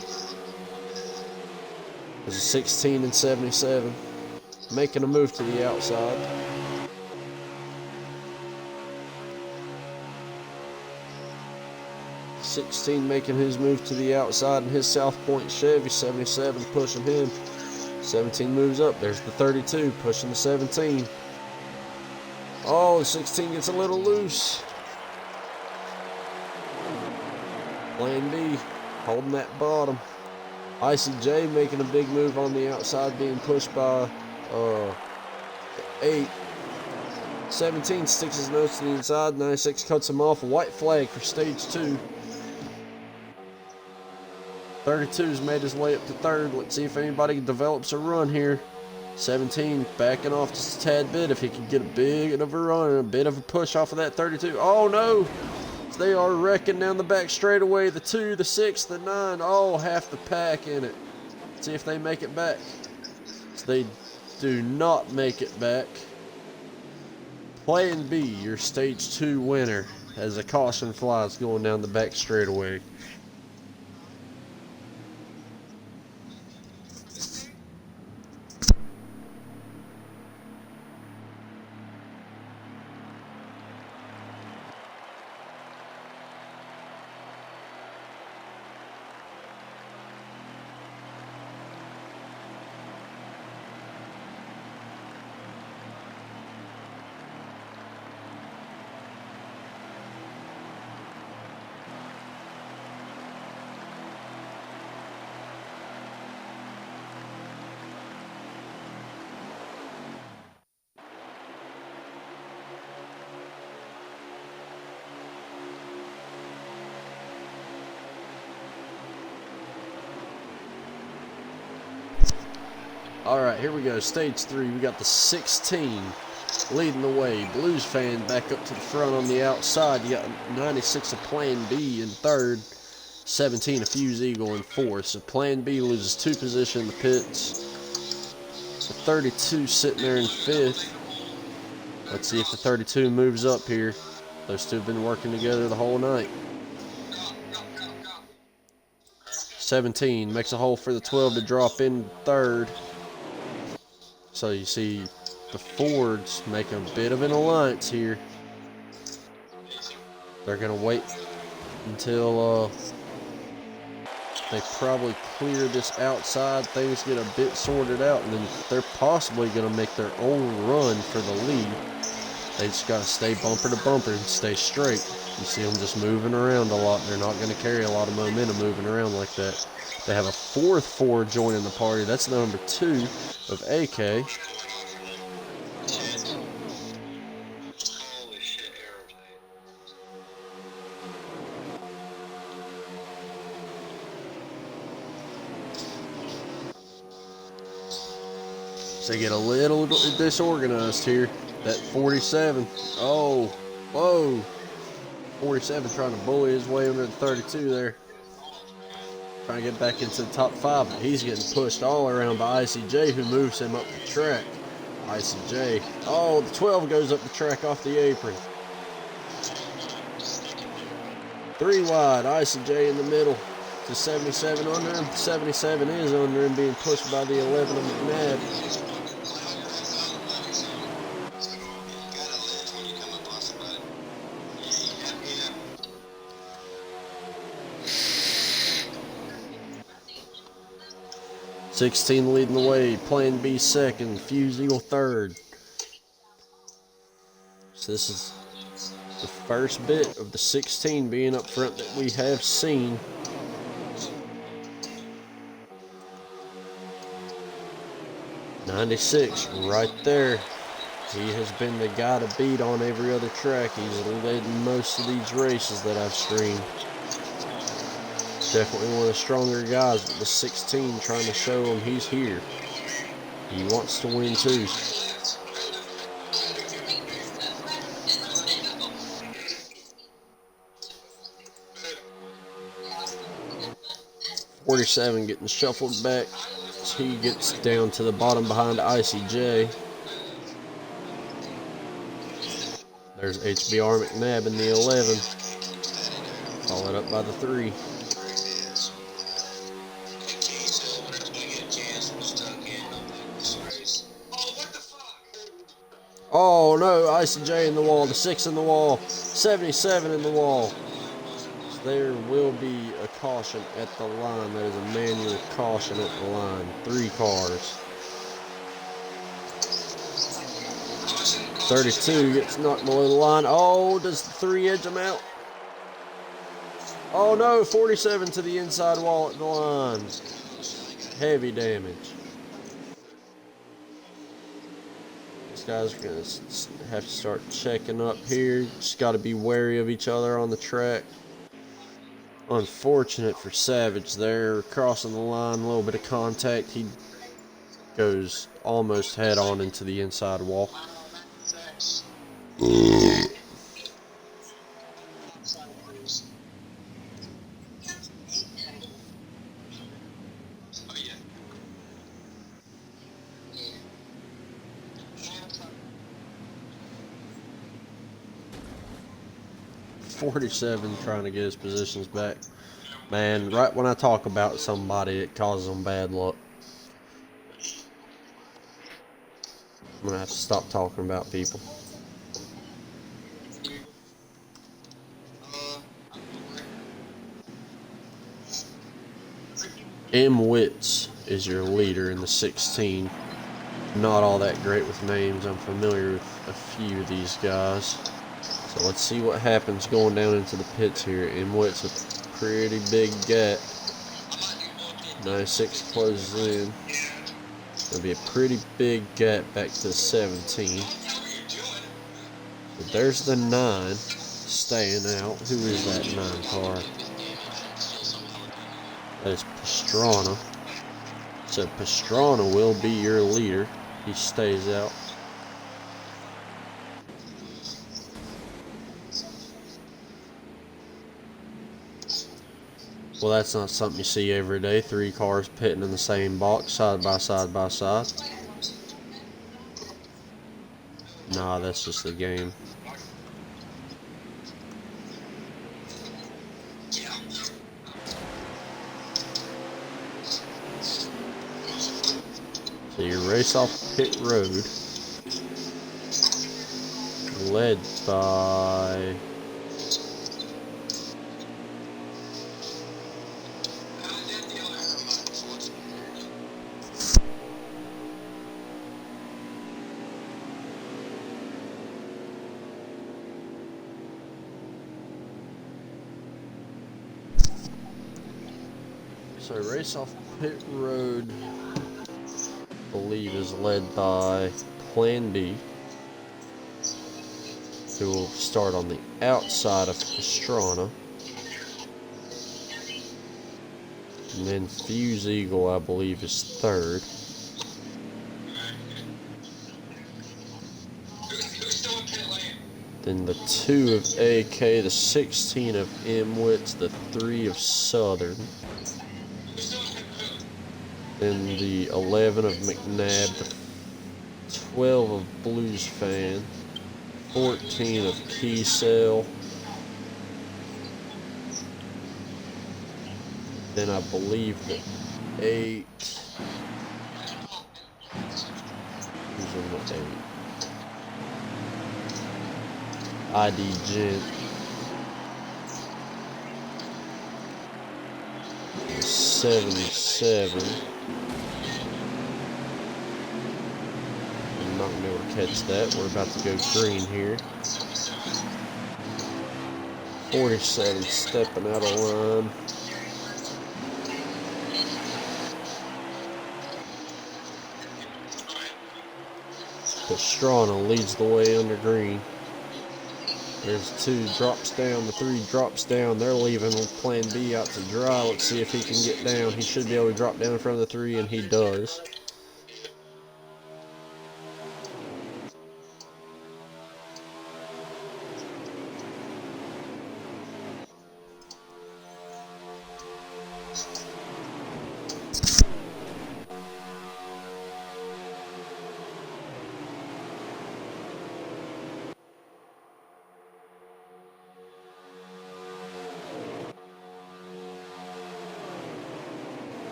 There's a 16 and 77. Making a move to the outside. .16 making his move to the outside in his South Point Chevy. 77 pushing him. 17 moves up. There's the 32 pushing the 17. Oh, the 16 gets a little loose. Plan B, holding that bottom. Icy J making a big move on the outside, being pushed by 8. 17 sticks his nose to the inside. 96 cuts him off. White flag for stage 2. 32's made his way up to 3rd. Let's see if anybody develops a run here. 17 backing off just a tad bit. If he can get a big of a run and a bit of a push off of that 32. Oh no! They are wrecking down the back straightaway. The 2, the 6, the 9. Oh, half the pack in it. See if they make it back. They do not make it back. Plan B, your stage 2 winner, as a caution flies going down the back straightaway. All right, here we go. Stage 3. We got the 16 leading the way. Blues fan back up to the front on the outside. You got 96 of Plan B in third. 17 of Fuse Eagle in fourth. So Plan B loses 2 positions in the pits. The 32 sitting there in fifth. Let's see if the 32 moves up here. Those two have been working together the whole night. 17 makes a hole for the 12 to drop in third. So you see the Fords make a bit of an alliance here. They're going to wait until they probably clear this outside, things get a bit sorted out, and then they're possibly going to make their own run for the lead. They just got to stay bumper to bumper and stay straight. You see them just moving around a lot. They're not going to carry a lot of momentum moving around like that. They have a fourth Ford joining the party. That's number 2 of AK. So they get a little disorganized here. That 47. Oh, whoa. 47 trying to bully his way under the 32 there. Trying to get back into the top 5. But he's getting pushed all around by ICJ, who moves him up the track. ICJ. Oh, the 12 goes up the track off the apron. 3 wide. ICJ in the middle. To 77 under him. 77 is under him, being pushed by the 11 of McNabb. $16 leading the way, Plan B second, Fuse Eagle third. So this is the first bit of the 16 being up front that we have seen. $96 right there. He has been the guy to beat on every other track. He's led most of these races that I've streamed. Definitely one of the stronger guys, but the 16 trying to show him he's here. He wants to win too. $47 getting shuffled back. He gets down to the bottom behind ICJ. There's HBR McNabb in the 11. Followed up by the 3. Oh no, ICJ in the wall, the 6 in the wall, 77 in the wall. So there will be a caution at the line. There's a manual caution at the line. 3 cars. 32 gets knocked below the line. Oh, does the 3 edge him out? Oh no, 47 to the inside wall at the line. Heavy damage. Guys are going to have to start checking up here. Just got to be wary of each other on the track. Unfortunate for Savage there. Crossing the line, a little bit of contact. He goes almost head on into the inside wall. $47 trying to get his positions back. Man, right when I talk about somebody, it causes them bad luck. I'm going to have to stop talking about people. M. Witz is your leader in the 16. Not all that great with names. I'm familiar with a few of these guys. So let's see what happens going down into the pits here. M. Witz with a pretty big gap. 96 closes in. It'll be a pretty big gap back to the 17. But there's the 9 staying out. Who is that 9 car? That is Pastrana. So Pastrana will be your leader. He stays out. Well, that's not something you see every day. 3 cars pitting in the same box, side by side by side. Nah, that's just the game. So you race off pit road, led by race off pit road, I believe, is led by Plan B, who will start on the outside of Pastrana. And then Fuse Eagle, I believe, is third. Then the 2 of AK, the 16 of Imwits, the 3 of Southern. Then the 11 of McNabb, the 12 of Blues Fan, 14 of Keysell. Then I believe the 8. Who's on the 8? ID Gent. 77. I'm not going to be able to catch that. We're about to go green here. 47 stepping out of line. Pastrana leads the way under green. There's 2 drops down, the 3 drops down. They're leaving Plan B out to dry. Let's see if he can get down. He should be able to drop down in front of the 3, and he does.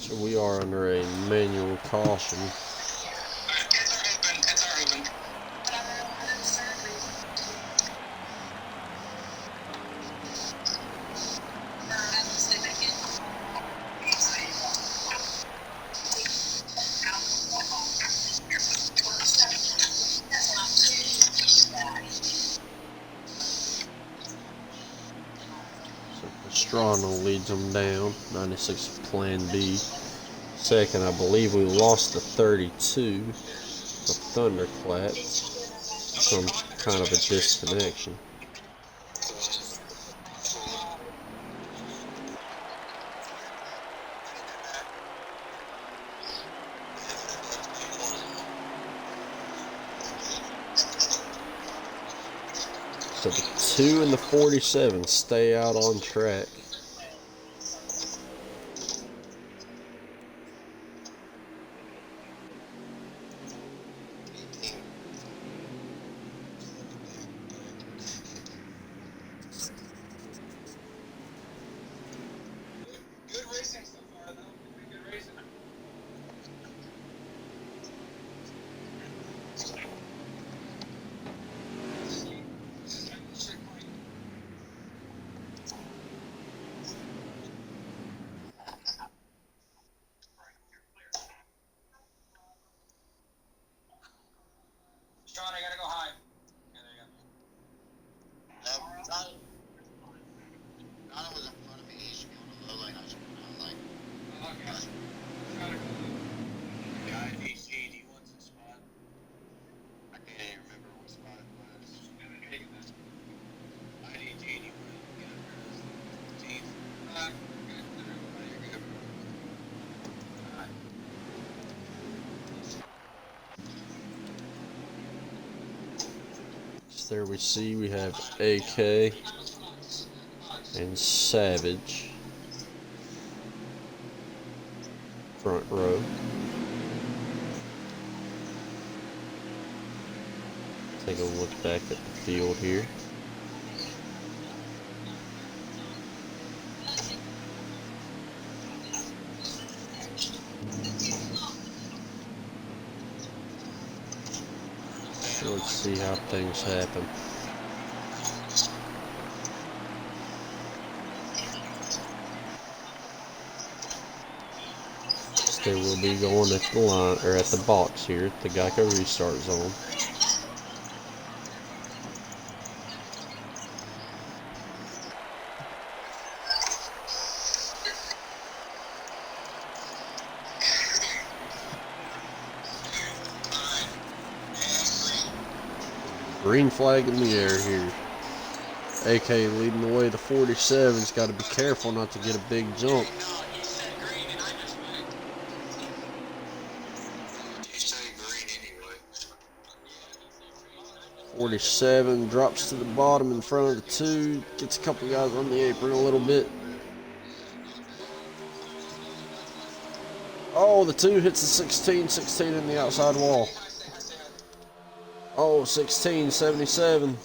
So we are under a manual caution. Pastrana leads them down, 96 Plan B. Second, I believe we lost the 32, the Thunderclap. Some kind of a disconnection. So the 2 and the 47 stay out on track. Good racing so far, though. Good racing. Sean, I gotta go high. Yeah, there you go. Donna was in front of me. He should be on the low lane. I was on like. Okay. Yeah, IDG, do you want some spot? I can't even remember what spot it was. IDG, do you want to get under his teeth? You're good. So there we see we have AK and Savage front row. Take a look back at the field here. So let's see how things happen. They will be going at the line or at the box here at the Geico restart zone. Green flag in the air here. AK leading the way. The 47's got to be careful not to get a big jump. 47 drops to the bottom in front of the 2. Gets a couple guys on the apron a little bit. Oh, the 2 hits the 16. 16 in the outside wall. Oh, 16, 77.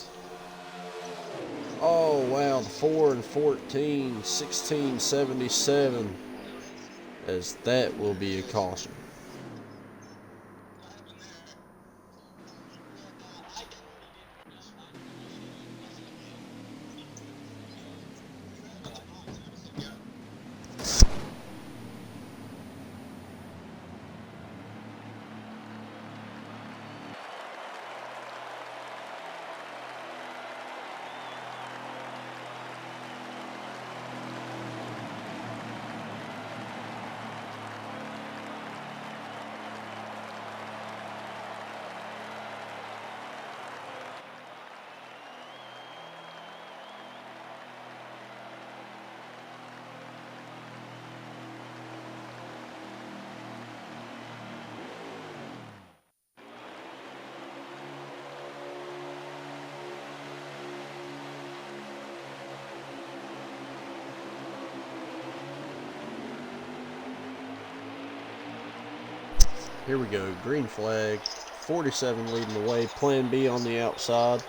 Oh, wow, the 4 and 14, 16, 77. As that will be a caution. Here we go, green flag, 47 leading the way, Plan B on the outside.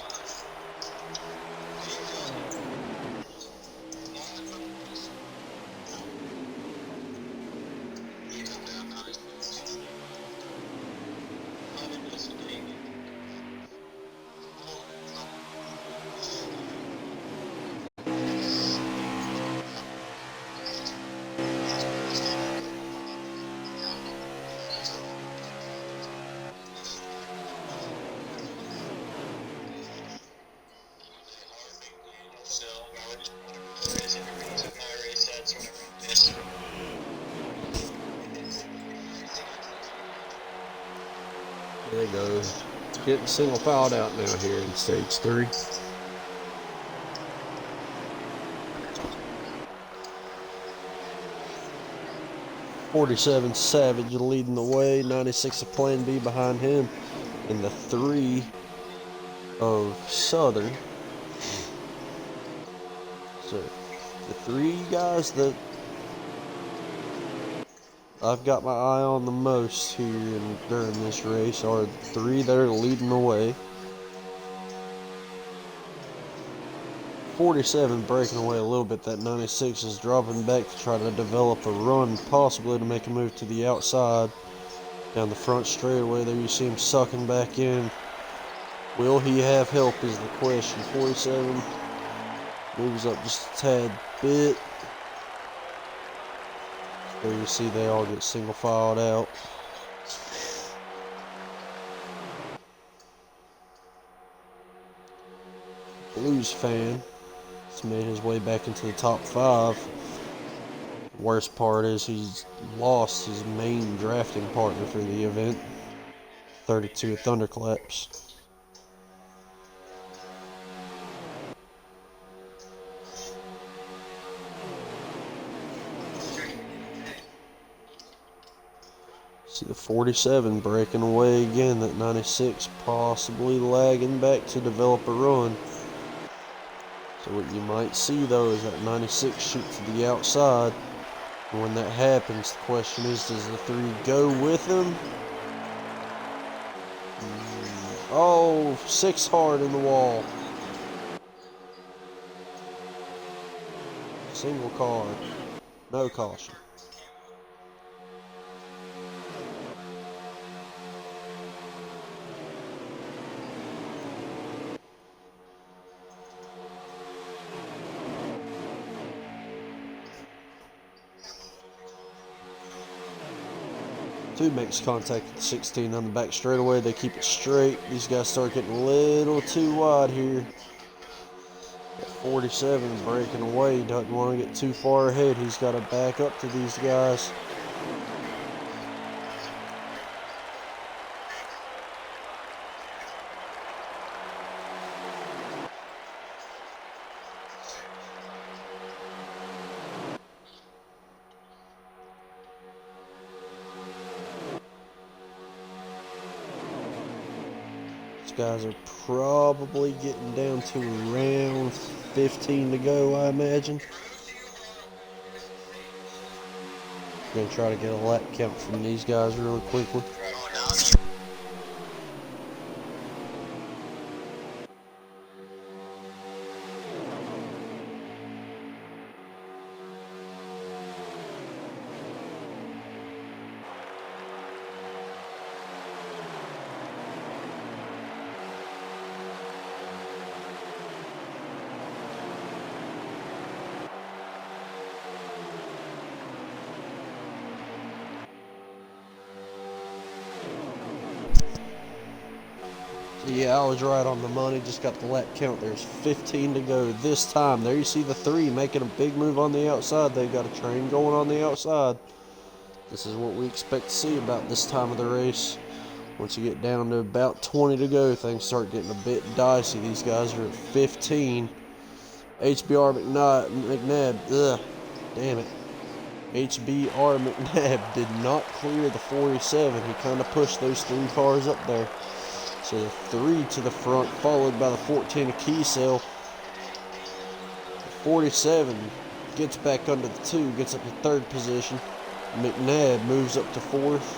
go. Getting single filed out now here in stage 3. '47 Savage leading the way, 96 of Plan B behind him, and the 3 of Southern. So the 3 guys that I've got my eye on the most here during this race are the 3 that are leading the way. 47 breaking away a little bit. That 96 is dropping back to try to develop a run, possibly to make a move to the outside. Down the front straightaway there you see him sucking back in. Will he have help is the question. 47 moves up just a tad bit. There you see they all get single filed out. Blues fan has made his way back into the top 5. Worst part is he's lost his main drafting partner for the event, 32 Thunderclaps. See the 47 breaking away again, that 96 possibly lagging back to develop a run. So what you might see though is that 96 shoot to the outside. And when that happens, the question is, does the 3 go with him? Oh, 6 hard in the wall. Single card. No caution. Two makes contact with 16 on the back straightaway. They keep it straight. These guys start getting a little too wide here. 47 breaking away. He doesn't want to get too far ahead. He's got to back up to these guys. Guys are probably getting down to around 15 to go, I imagine. Gonna try to get a lap count from these guys really quickly. Yeah, I was right on the money. Just got the lap count. There's 15 to go this time. There you see the 3 making a big move on the outside. They've got a train going on the outside. This is what we expect to see about this time of the race. Once you get down to about 20 to go, things start getting a bit dicey. These guys are at 15. HBR McNabb, damn it. HBR McNabb did not clear the 47. He kind of pushed those 3 cars up there. So the 3 to the front, followed by the 14 of Kiesel. The 47 gets back under the 2, gets up to 3rd position. McNabb moves up to 4th.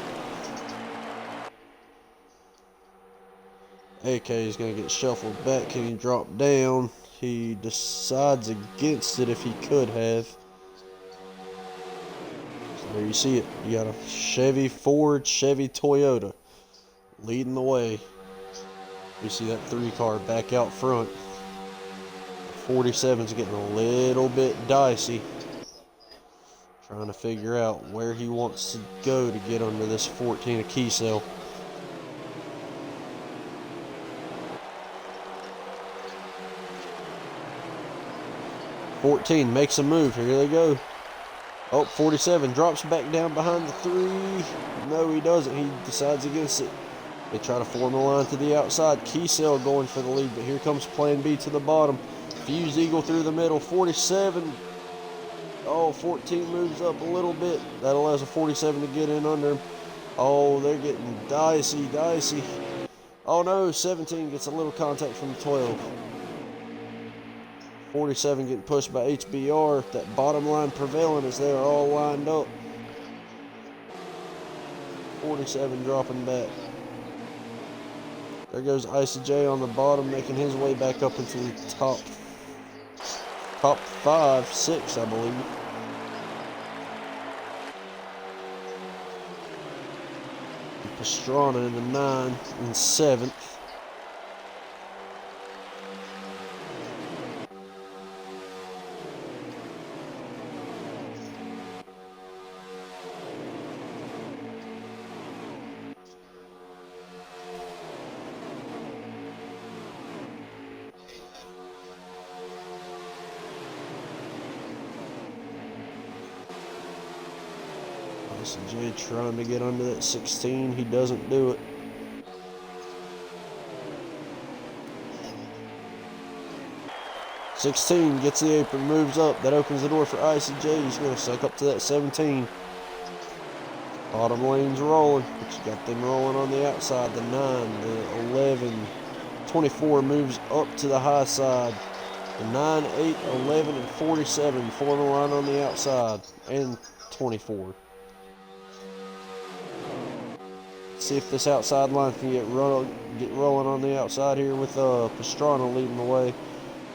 AK is going to get shuffled back. Can he drop down? He decides against it if he could have. So there you see it. You got a Chevy, Ford, Chevy, Toyota leading the way. You see that 3 car back out front. 47's getting a little bit dicey. Trying to figure out where he wants to go to get under this 14 of Kiesel. .14 makes a move. Here they go. Oh, 47 drops back down behind the 3. No, he doesn't. He decides against it. They try to form the line to the outside. Kiesel going for the lead, but here comes Plan B to the bottom. Fuse Eagle through the middle. 47. Oh, 14 moves up a little bit. That allows a 47 to get in under him. Oh, they're getting dicey. Oh no, 17 gets a little contact from 12. 47 getting pushed by HBR. That bottom line prevailing as they're all lined up. 47 dropping back. There goes Icy J on the bottom, making his way back up into the top 5, 6, I believe. Pastrana in the 9 and 7th. J trying to get under that 16. He doesn't do it. "16 gets the apron, moves up. That opens the door for Icy J. He's going to suck up to that 17. Bottom lane's rolling, but you got them rolling on the outside. The 9, the 11, 24 moves up to the high side. The 9, 8, 11, and 47 form a line on the outside. And 24. See if this outside line can get rolling on the outside here with Pastrana leading the way.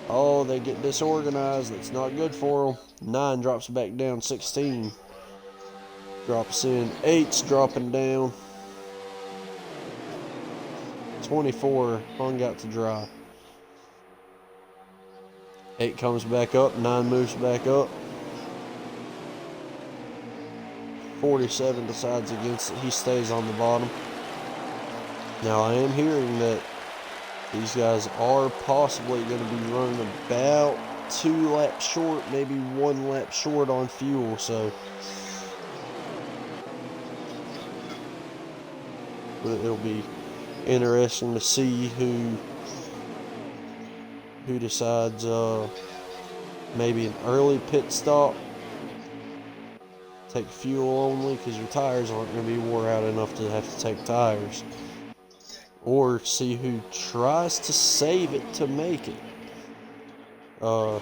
Oh, they get disorganized. That's not good for them. 9 drops back down. 16 drops in. 8's dropping down. 24 hung out to dry. 8 comes back up. 9 moves back up. 47 decides against it. He stays on the bottom. Now I am hearing that these guys are possibly going to be running about 2 laps short, maybe 1 lap short on fuel. So it'll be interesting to see who decides maybe an early pit stop. Take fuel only because your tires aren't going to be wore out enough to have to take tires. Or see who tries to save it to make it. Oh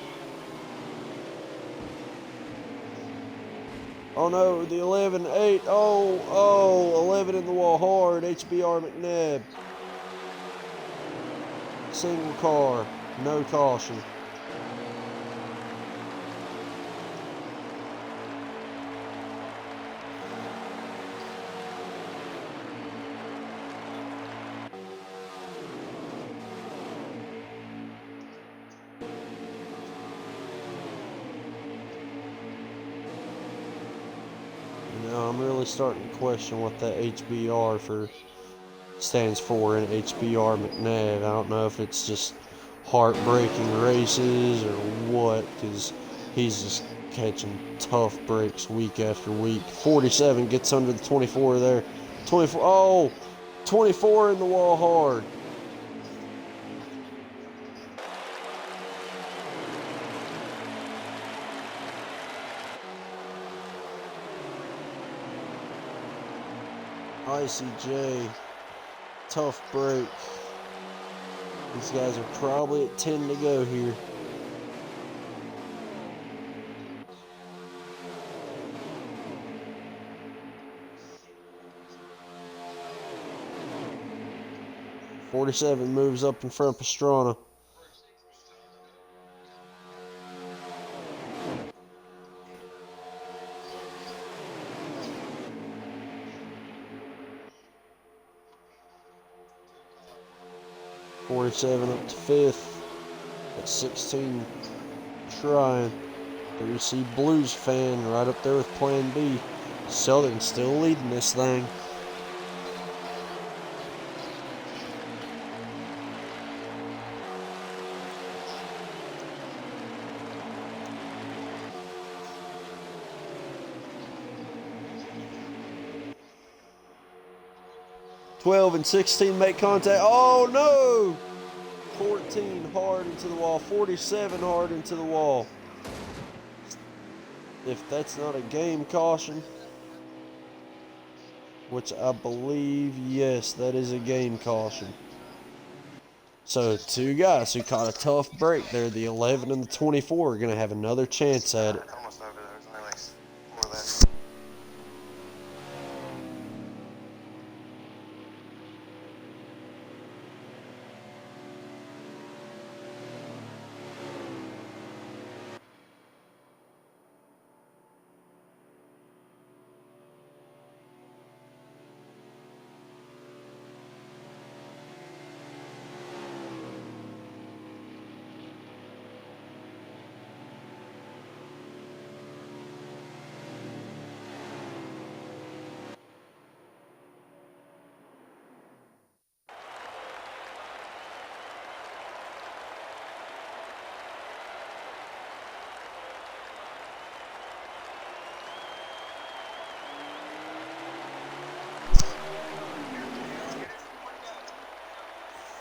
no, the 11, 8, 11 in the wall hard. HBR McNabb. Single car, no caution. I'm really starting to question what that HBR stands for in HBR McNabb. I don't know if it's just heartbreaking races or what, because he's just catching tough breaks week after week. 47 gets under the 24 there. 24, 24 in the wall hard. Icy J, tough break. These guys are probably at 10 to go here. .47 moves up in front of Pastrana. .47 up to 5th. At 16 trying. There you see Blues fan right up there with Plan B. Southern still leading this thing. 12 and 16 make contact. Oh no! 14 hard into the wall. 47 hard into the wall. If that's not a game caution, which I believe, yes, that is a game caution. So two guys who caught a tough break there, the 11 and the 24, are going to have another chance at it. Almost over. There was only like more left.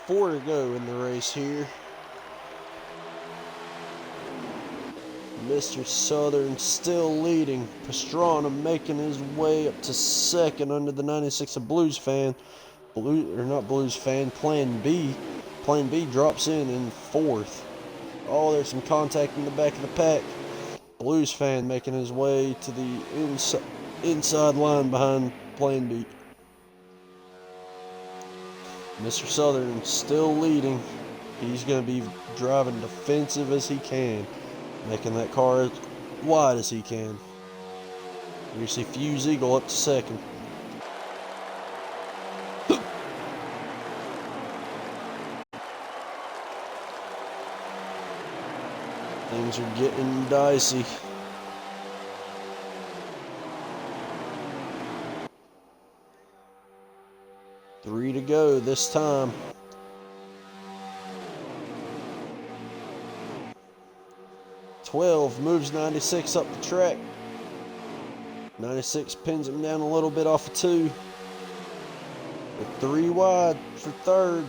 Four to go in the race here. Mr. Southern still leading. Pastrana making his way up to second under the 96 of Blues Fan. Plan B. Plan B drops in fourth. Oh, there's some contact in the back of the pack. Blues Fan making his way to the inside line behind Plan B. Mr. Southern still leading. He's going to be driving defensive as he can, making that car as wide as he can. You see Fuse Eagle up to second. Things are getting dicey. Three to go this time. "12 moves 96 up the track. 96 pins him down a little bit off of 2. With 3 wide for third.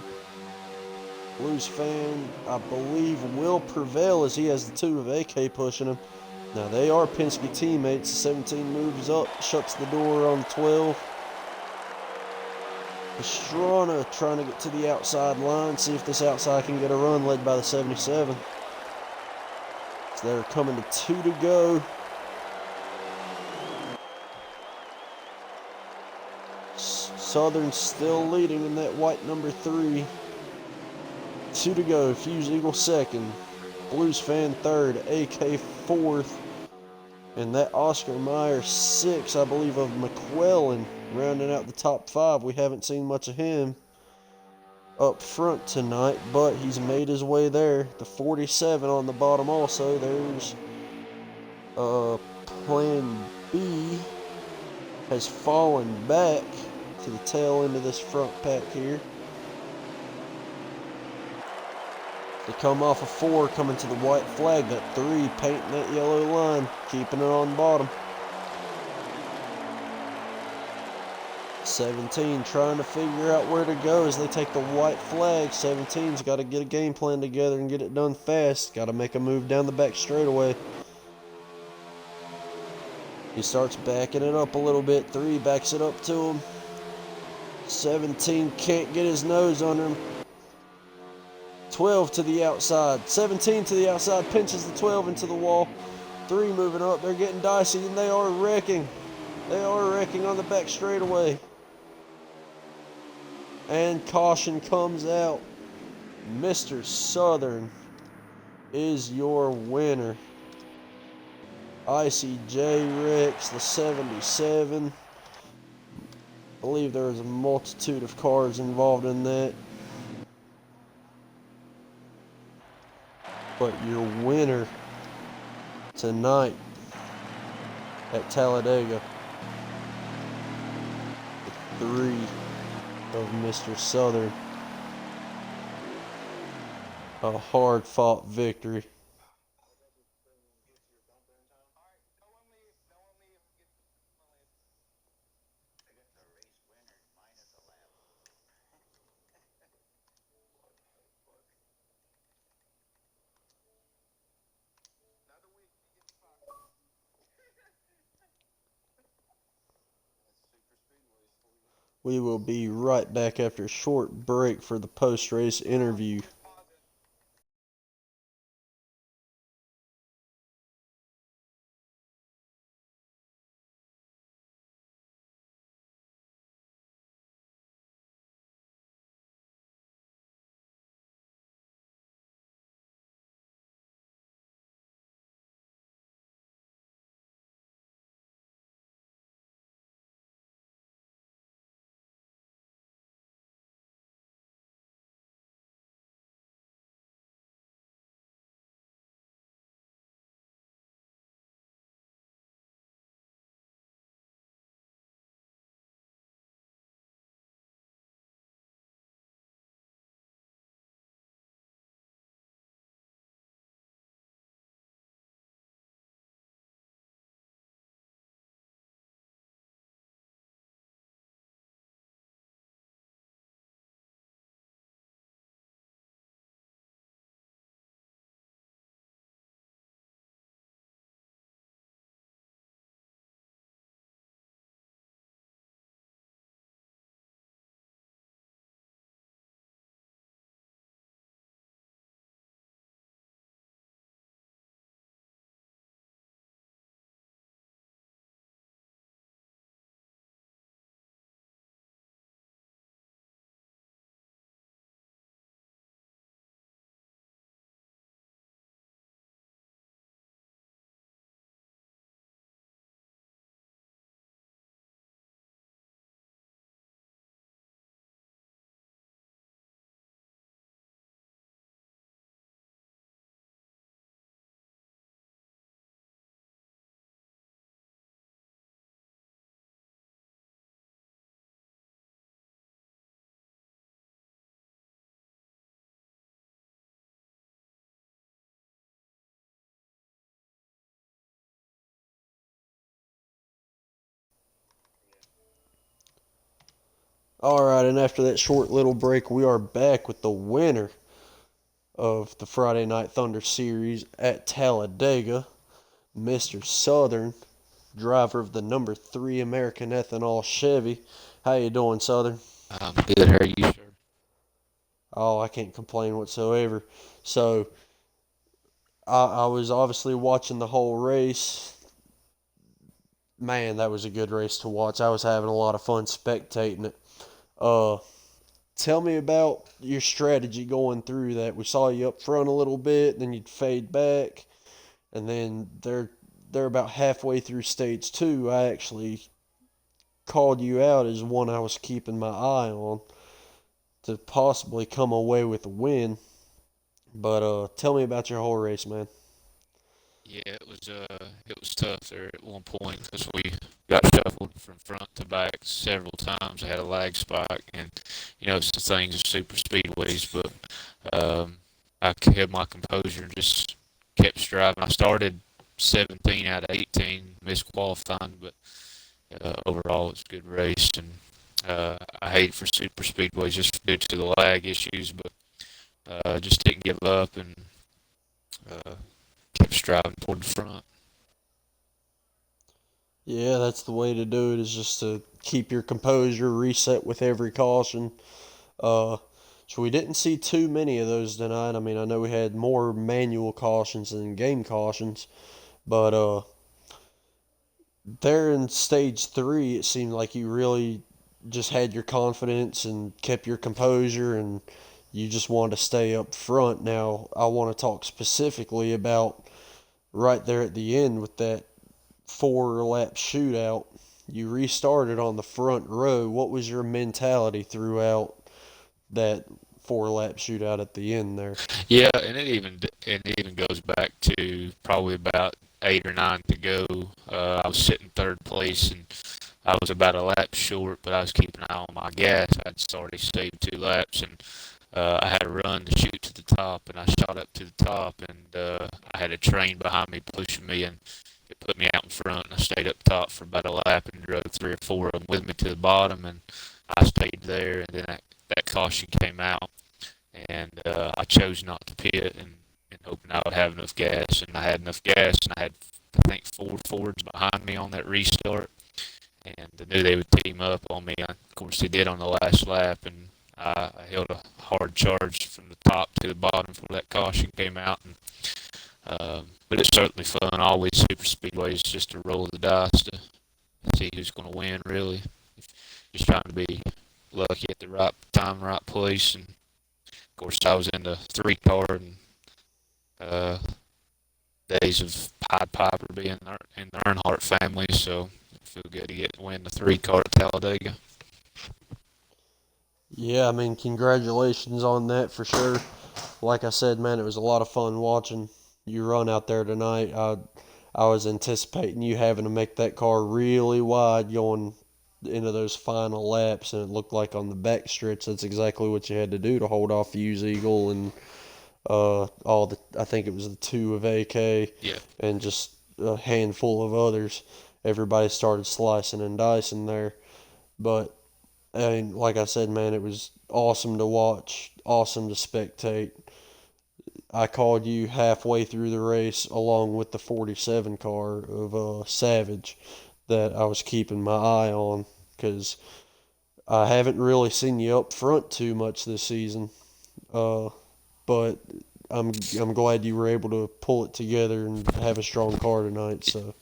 Blues Fan, I believe, will prevail as he has the 2 of AK pushing him. Now they are Penske teammates. 17 moves up, shuts the door on 12. Pastrana trying to get to the outside line, see if this outside can get a run, led by the 77. So they're coming to 2 to go. Southern still leading in that white number 3. 2 to go. Fuse Eagle second. Blues Fan third. AK fourth. And that Oscar Mayer 6, I believe, of McClellan, rounding out the top 5. We haven't seen much of him up front tonight, but he's made his way there. The 47 on the bottom also. There's Plan B has fallen back to the tail end of this front pack here. They come off of 4, coming to the white flag. That 3 painting that yellow line, keeping it on bottom. 17 trying to figure out where to go as they take the white flag. 17's got to get a game plan together and get it done fast. Got to make a move down the back straightaway. He starts backing it up a little bit. 3 backs it up to him. 17 can't get his nose under him. 12 to the outside. 17 to the outside, pinches the 12 into the wall. 3 moving up. They're getting dicey, and they are wrecking. They are wrecking on the back straightaway. And caution comes out. Mr. Southern is your winner. Icy J. Ricks, the 77. I believe there was a multitude of cars involved in that. But your winner tonight at Talladega, the 3 of Mr. Southern. A hard-fought victory. We will be right back after a short break for the post-race interview. Alright, and after that short little break, we are back with the winner of the Friday Night Thunder Series at Talladega, Mr. Southern, driver of the number 3 American Ethanol Chevy. How you doing, Southern? I'm good. How are you, sir? Oh, I can't complain whatsoever. So, I was obviously watching the whole race. Man, that was a good race to watch. I was having a lot of fun spectating it. Uh, Tell me about your strategy going through that. We saw you up front a little bit, then you'd fade back, and then they're about halfway through stage two. I actually called you out as one I was keeping my eye on to possibly come away with a win. But tell me about your whole race, man. Yeah, it was tough there at one point because we got shuffled from front to back several times. I had a lag spike, and some things are super speedways, but um, I kept my composure and just kept striving. I started 17 out of 18, missed qualifying, but overall it's a good race, and I hate for super speedways just due to the lag issues, but just didn't give up and uh, kept striving toward the front. Yeah, that's the way to do it. Is just to keep your composure, reset with every caution. Uh, so we didn't see too many of those tonight. I mean, I know we had more manual cautions than game cautions, but there in stage three, it seemed like you really just had your confidence and kept your composure, and you just wanted to stay up front. Now, I want to talk specifically about right there at the end with that 4 lap shootout. You restarted on the front row. What was your mentality throughout that 4 lap shootout at the end there? Yeah, and it even goes back to probably about 8 or 9 to go. I was sitting third place and I was about a lap short, but I was keeping an eye on my gas. I'd already saved 2 laps, and I had a run to shoot to the top, and I shot up to the top, and I had a train behind me pushing me, and it put me out in front, and I stayed up top for about a lap and drove 3 or 4 of them with me to the bottom, and I stayed there, and then that caution came out, and I chose not to pit and hoping I would have enough gas, and I had enough gas, and I had I think 4 Fords behind me on that restart, and I knew they would team up on me. Of course, they did on the last lap, and I held a hard charge from the top to the bottom before that caution came out. And, but it's certainly fun. Always super speedway is just a roll of the dice to see who's going to win. Really, just trying to be lucky at the right time, right place. And of course, I was in the 3-car, and days of Pied Piper being in the Earnhardt family, so I feel good to get to win the 3-car at Talladega. Yeah, I mean, congratulations on that for sure. Like I said, man, it was a lot of fun watching you run out there tonight. I was anticipating you having to make that car really wide going into those final laps, and it looked like on the back stretch that's exactly what you had to do to hold off Hughes Eagle and I think it was the 2 of AK, Yeah. and just a handful of others. Everybody started slicing and dicing there, but I mean, like I said, man, it was awesome to watch, awesome to spectate. I called you halfway through the race along with the 47 car of Savage that I was keeping my eye on because I haven't really seen you up front too much this season. But I'm glad you were able to pull it together and have a strong car tonight. So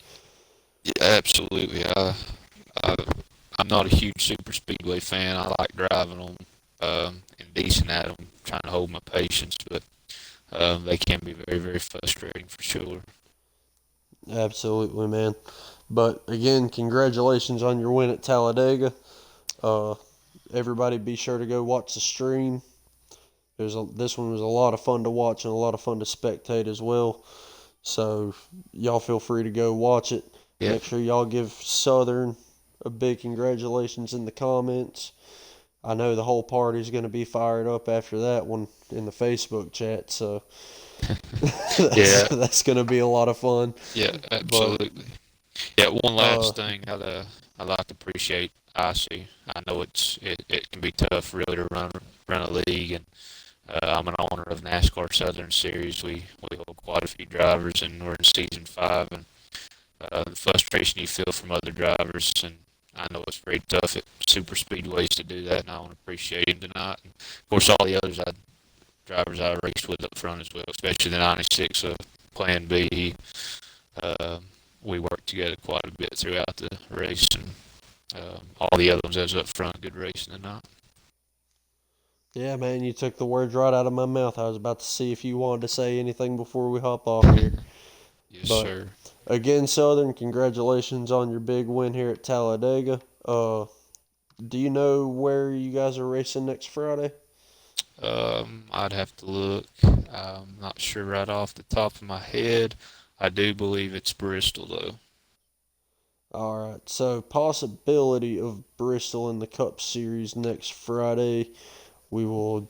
Yeah, absolutely. I I'm not a huge super speedway fan. I like driving them and decent at them, trying to hold my patience, but they can be very, very frustrating for sure. absolutely, man. But again, congratulations on your win at Talladega. Uh, Everybody, be sure to go watch the stream. This one was a lot of fun to watch and a lot of fun to spectate as well. So y'all feel free to go watch it. Yeah. Make sure y'all give Southern a big congratulations in the comments. I know the whole party's going to be fired up after that one in the Facebook chat, so Yeah. that's going to be a lot of fun. Yeah, absolutely. Yeah, one Uh, last thing I'd like to appreciate Icy. I know it can be tough really to run a league, and I'm an owner of NASCAR Southern Series. We hold quite a few drivers, and we're in season 5, and the frustration you feel from other drivers, and I know it's very tough at super speedways to do that, and I want to appreciate him tonight. And of course, all the drivers I raced with up front as well, especially the 96 Plan B. We worked together quite a bit throughout the race, and all the other ones that was up front, good racing tonight. yeah, man, you took the words right out of my mouth. I was about to see if you wanted to say anything before we hop off here. Yes, But sir. again, Southern, congratulations on your big win here at Talladega. Do you know where you guys are racing next Friday? I'd have to look. I'm not sure right off the top of my head. I do believe it's Bristol, though. All right, so possibility of Bristol in the Cup Series next Friday. We'll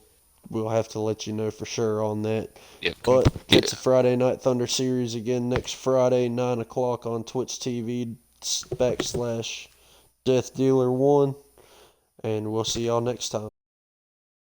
have to let you know for sure on that. Yep. But Yeah. it's a Friday Night Thunder Series again next Friday, 9 o'clock on Twitch TV /Death Dealer 1. And we'll see y'all next time.